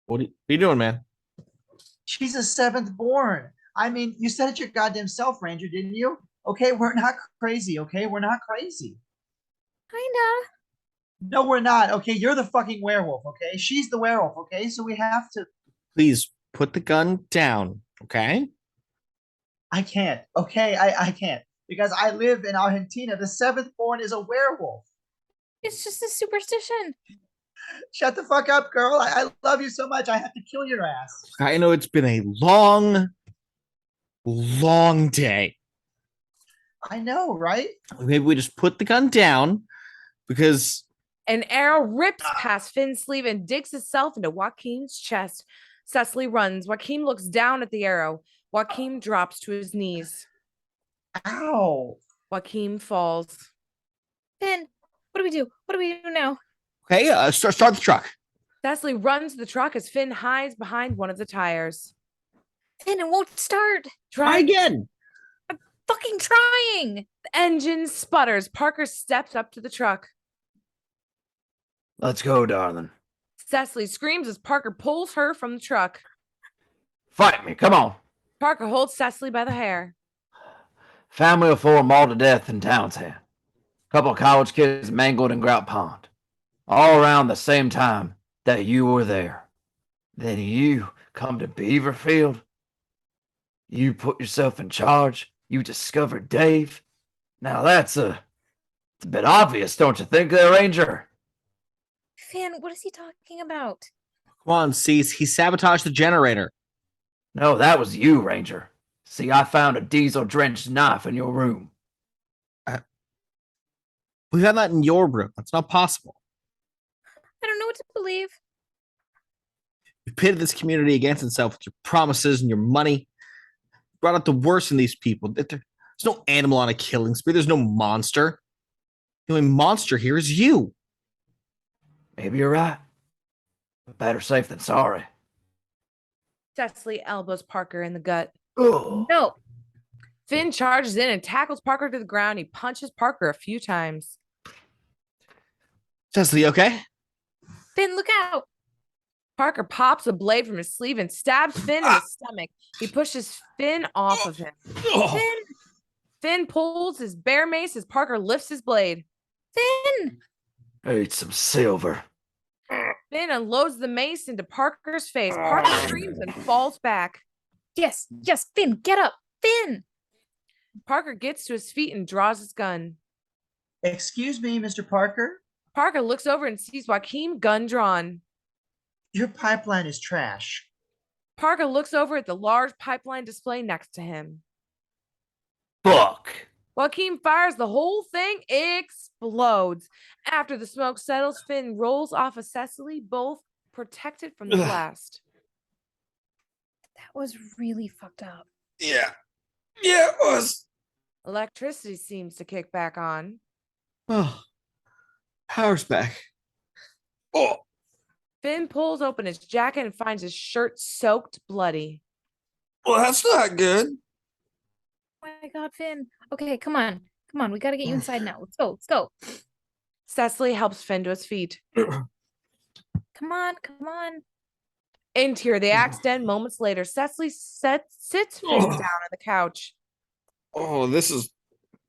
What are you doing, man? She's a 7th born. I mean, you said it your goddamn self, Ranger, didn't you? Okay, we're not crazy, okay? We're not crazy. Kinda. No, we're not. Okay, you're the fucking werewolf, okay? She's the werewolf, okay? So we have to... Please put the gun down, okay? I can't, okay? I can't. Because I live in Argentina. The 7th born is a werewolf. It's just a superstition. Shut the fuck up, girl. I love you so much. I have to kill your ass. I know it's been a long, long day. I know, right? Maybe we just put the gun down because... An arrow rips past Finn's sleeve and digs itself into Joaquim's chest. Cecily runs. Joaquim looks down at the arrow. Joaquim drops to his knees. Ow. Joaquim falls. Finn, what do we do? What do we do now? Okay, start the truck. Cecily runs to the truck as Finn hides behind one of the tires. Finn, it won't start. Try again. I'm fucking trying. The engine sputters. Parker steps up to the truck. Let's go, darling. Cecily screams as Parker pulls her from the truck. Fight me, come on. Parker holds Cecily by the hair. Family of 4 mauled to death in Townsend. Couple of college kids mangled in Grout Pond. All around the same time that you were there. Then you come to Beaverfield. You put yourself in charge. You discovered Dave. Now it's a bit obvious, don't you think there, Ranger? Finn, what is he talking about? Come on, Cease. He sabotaged the generator. No, that was you, Ranger. See, I found a diesel-drenched knife in your room. We found that in your room. That's not possible. I don't know what to believe. You pitted this community against itself with your promises and your money. You brought out the worst in these people. There's no animal on a killing spree. There's no monster. The only monster here is you. Maybe you're right. But better safe than sorry. Cecily elbows Parker in the gut. Ugh. No. Finn charges in and tackles Parker to the ground. He punches Parker a few times. Cecily, okay? Finn, look out. Parker pops a blade from his sleeve and stabs Finn in the stomach. He pushes Finn off of him. Finn pulls his bear mace as Parker lifts his blade. Finn! Eat some silver. Finn unloads the mace into Parker's face. Parker screams and falls back. Yes, Finn, get up. Finn! Parker gets to his feet and draws his gun. Excuse me, Mr. Parker. Parker looks over and sees Joaquim, gun drawn. Your pipeline is trash. Parker looks over at the large pipeline display next to him. Fuck. Joaquim fires, the whole thing explodes. After the smoke settles, Finn rolls off of Cecily, both protected from the blast. That was really fucked up. Yeah. Yeah, it was. Electricity seems to kick back on. Oh, power's back. Oh. Finn pulls open his jacket and finds his shirt soaked bloody. Well, that's not good. Oh my God, Finn. Okay, come on. Come on. We got to get you inside now. Let's go. Let's go. Cecily helps Finn to his feet. Come on. Come on. Interior, the axe den. Moments later, Cecily sits face down on the couch. Oh, this is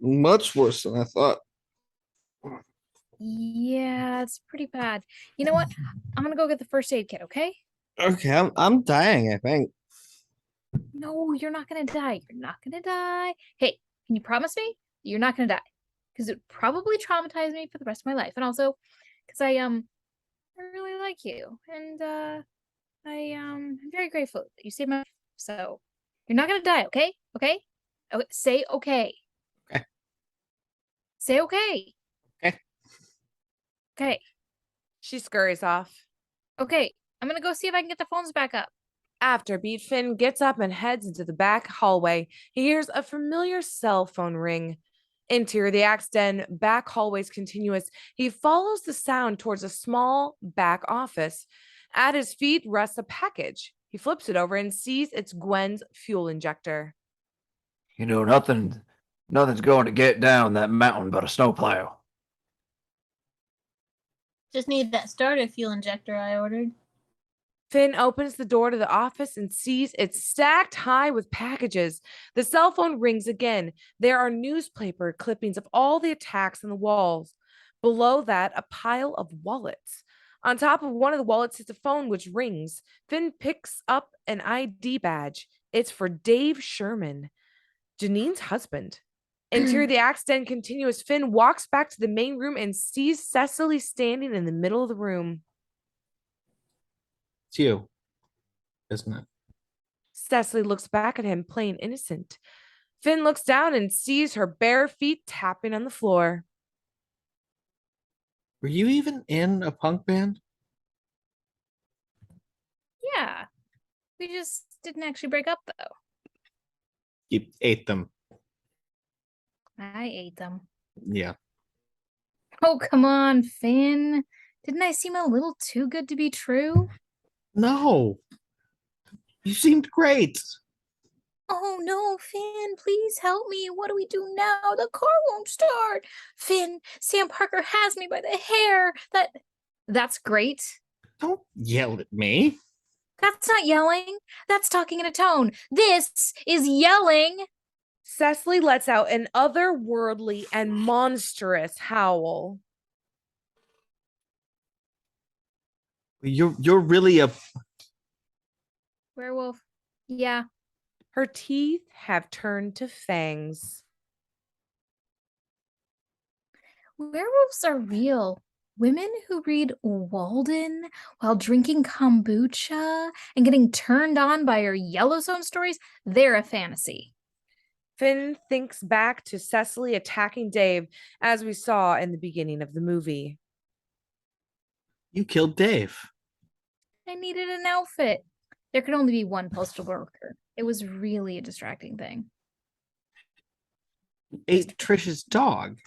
much worse than I thought. Yeah, it's pretty bad. You know what? I'm going to go get the first aid kit, okay? Okay, I'm dying, I think. No, you're not going to die. You're not going to die. Hey, can you promise me you're not going to die? Because it would probably traumatize me for the rest of my life. And also, because I really like you. And I'm very grateful that you saved my life. So you're not going to die, okay? Okay? Okay? Say okay. Okay. Say okay. Okay. Okay. She scurries off. Okay. I'm going to go see if I can get the phones back up. After beat, Finn gets up and heads into the back hallway. He hears a familiar cell phone ring. Interior, the axe den, back hallways continuous. He follows the sound towards a small back office. At his feet rests a package. He flips it over and sees it's Gwen's fuel injector. You know, nothing's going to get down that mountain but a snowplow. Just need that starter fuel injector I ordered. Finn opens the door to the office and sees it's stacked high with packages. The cell phone rings again. There are newspaper clippings of all the attacks on the walls. Below that, a pile of wallets. On top of one of the wallets sits a phone which rings. Finn picks up an ID badge. It's for Dave Sherman, Janine's husband. Interior, the axe den continues. Finn walks back to the main room and sees Cecily standing in the middle of the room. It's you, isn't it? Cecily looks back at him, plain innocent. Finn looks down and sees her bare feet tapping on the floor. Were you even in a punk band? Yeah. We just didn't actually break up, though. You ate them. I ate them. Yeah. Oh, come on, Finn. Didn't I seem a little too good to be true? No. You seemed great. Oh no, Finn, please help me. What do we do now? The car won't start. Finn, Sam Parker has me by the hair. That's great. Don't yell at me. That's not yelling. That's talking in a tone. This is yelling. Cecily lets out an otherworldly and monstrous howl. You're really a Werewolf. Yeah. Her teeth have turned to fangs. Werewolves are real. Women who read Walden while drinking kombucha and getting turned on by her Yellowstone stories, they're a fantasy. Finn thinks back to Cecily attacking Dave, as we saw in the beginning of the movie. You killed Dave. I needed an outfit. There could only be one postal worker. It was really a distracting thing. You ate Trish's dog.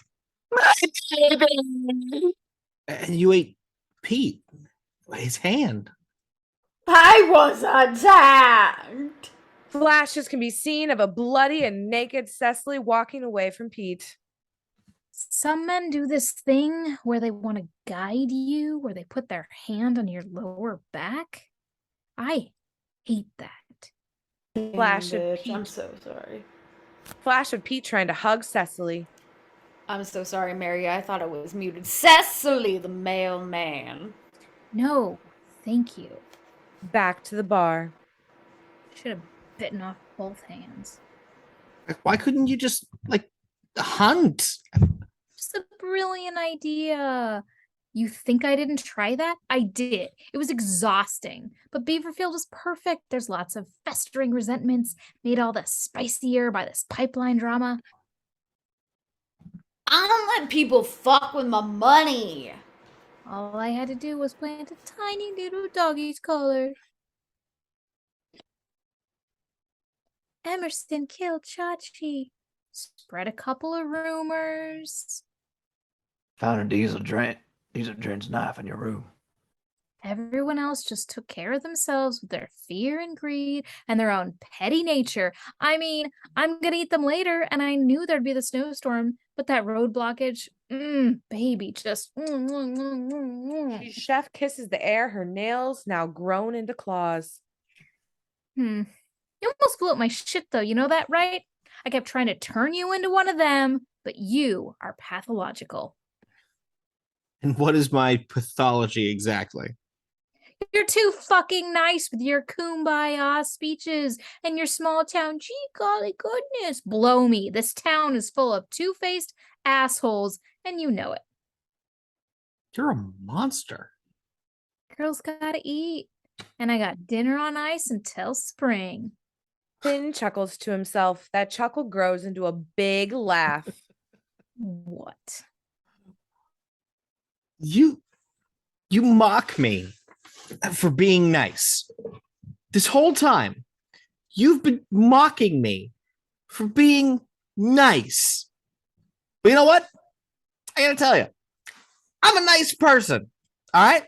And you ate Pete. His hand. I was attacked. Flashes can be seen of a bloody and naked Cecily walking away from Pete. Some men do this thing where they want to guide you, where they put their hand on your lower back. I hate that. Flash of Bitch, Pete. I'm so sorry. Flash of Pete trying to hug Cecily. I'm so sorry, Mary. I thought it was muted. Cecily, the mailman. No, thank you. Back to the bar. Should have bitten off both hands. Why couldn't you just hunt? Just a brilliant idea. You think I didn't try that? I did. It was exhausting. But Beaverfield was perfect. There's lots of festering resentments, made all the spicier by this pipeline drama. I don't let people fuck with my money. All I had to do was plant a tiny little doggy's collar. Emerson killed Chachi. Spread a couple of rumors. Found a diesel drain's knife in your room. Everyone else just took care of themselves with their fear and greed and their own petty nature. I mean, I'm gonna eat them later, and I knew there'd be the snowstorm, but that road blockage, baby, just. She chef kisses the air, her nails now grown into claws. You almost blew up my shit, though. You know that, right? I kept trying to turn you into one of them, but you are pathological. And what is my pathology exactly? You're too fucking nice with your kumbaya speeches and your small town, gee golly goodness. Blow me. This town is full of two-faced assholes, and you know it. You're a monster. Girls gotta eat. And I got dinner on ice until spring. Finn chuckles to himself. That chuckle grows into a big laugh. What? You mock me for being nice. This whole time, you've been mocking me for being nice. But you know what? I gotta tell you, I'm a nice person. All right?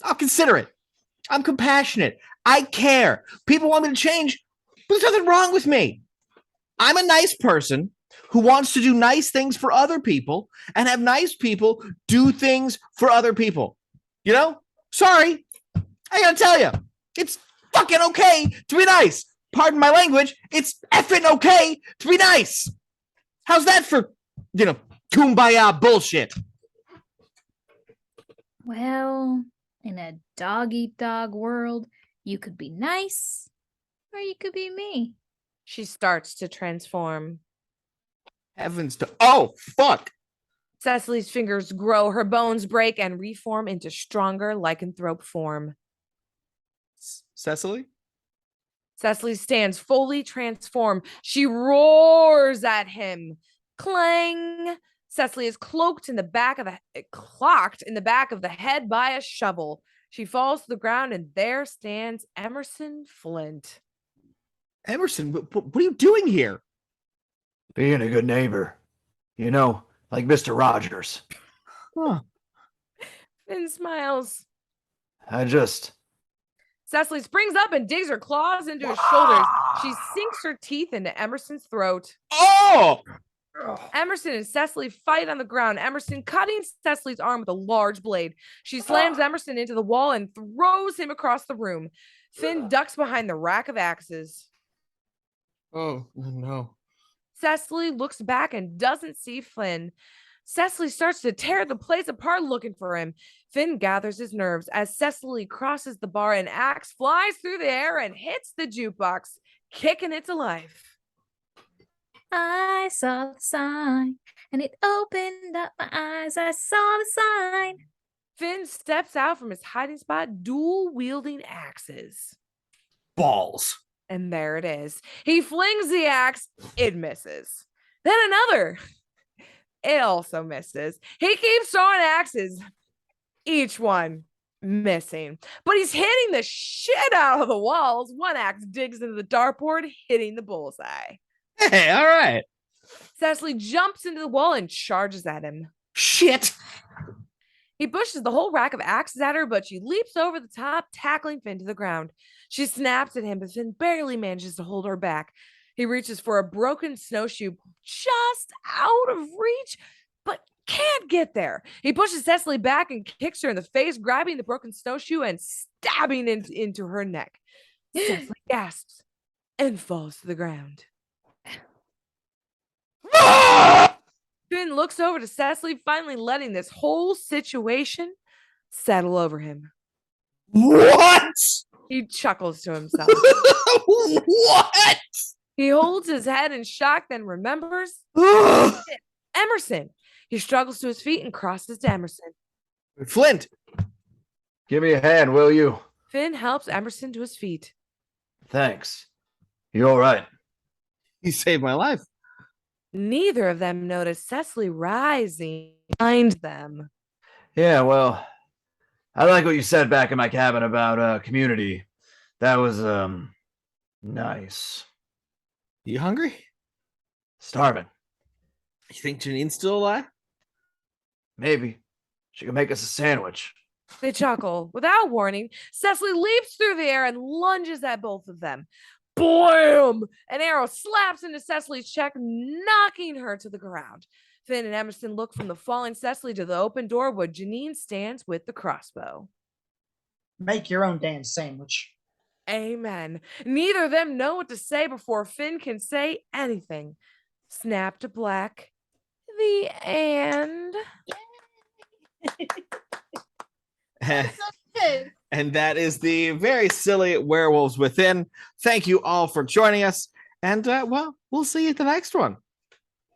I'll consider it. I'm compassionate. I care. People want me to change, but there's nothing wrong with me. I'm a nice person who wants to do nice things for other people and have nice people do things for other people. You know? Sorry. I gotta tell you, it's fucking okay to be nice. Pardon my language. It's effing okay to be nice. How's that for, kumbaya bullshit? Well, in a dog-eat-dog world, you could be nice or you could be me. She starts to transform. Heavens to... Oh, fuck. Cecily's fingers grow, her bones break and reform into stronger lycanthrope form. Cecily? Cecily stands fully transformed. She roars at him. Clang! Cecily is clocked in the back of the head by a shovel. She falls to the ground, and there stands Emerson Flint. Emerson, what are you doing here? Being a good neighbor. Like Mr. Rogers. Huh. Finn smiles. Cecily springs up and digs her claws into his shoulders. She sinks her teeth into Emerson's throat. Oh! Emerson and Cecily fight on the ground, Emerson cutting Cecily's arm with a large blade. She slams Emerson into the wall and throws him across the room. Finn ducks behind the rack of axes. Oh, no. Cecily looks back and doesn't see Finn. Cecily starts to tear the place apart looking for him. Finn gathers his nerves as Cecily crosses the bar. An axe flies through the air and hits the jukebox, kicking it to life. I saw the sign and it opened up my eyes. I saw the sign. Finn steps out from his hiding spot, dual-wielding axes. Balls. And there it is. He flings the axe. It misses. Then another. It also misses. He keeps throwing axes. Each one missing. But he's hitting the shit out of the walls. One axe digs into the dartboard, hitting the bullseye. Hey, all right. Cecily jumps into the wall and charges at him. Shit. He pushes the whole rack of axes at her, but she leaps over the top, tackling Finn to the ground. She snaps at him, but Finn barely manages to hold her back. He reaches for a broken snowshoe just out of reach, but can't get there. He pushes Cecily back and kicks her in the face, grabbing the broken snowshoe and stabbing into her neck. Cecily gasps and falls to the ground. Finn looks over to Cecily, finally letting this whole situation settle over him. What? He chuckles to himself. What? He holds his head in shock, then remembers. Emerson. He struggles to his feet and crosses to Emerson. Flint. Give me a hand, will you? Finn helps Emerson to his feet. Thanks. You all right? You saved my life. Neither of them noticed Cecily rising behind them. Yeah, well, I like what you said back in my cabin about community. That was nice. You hungry? Starving. You think Janine's still alive? Maybe. She could make us a sandwich. They chuckle. Without warning, Cecily leaps through the air and lunges at both of them. Blam! An arrow slaps into Cecily's cheek, knocking her to the ground. Finn and Emerson look from the falling Cecily to the open door where Janine stands with the crossbow. Make your own damn sandwich. Amen. Neither of them know what to say before Finn can say anything. Snap to black. The end. And that is the very silly Werewolves Within. Thank you all for joining us. And, well, we'll see you at the next one.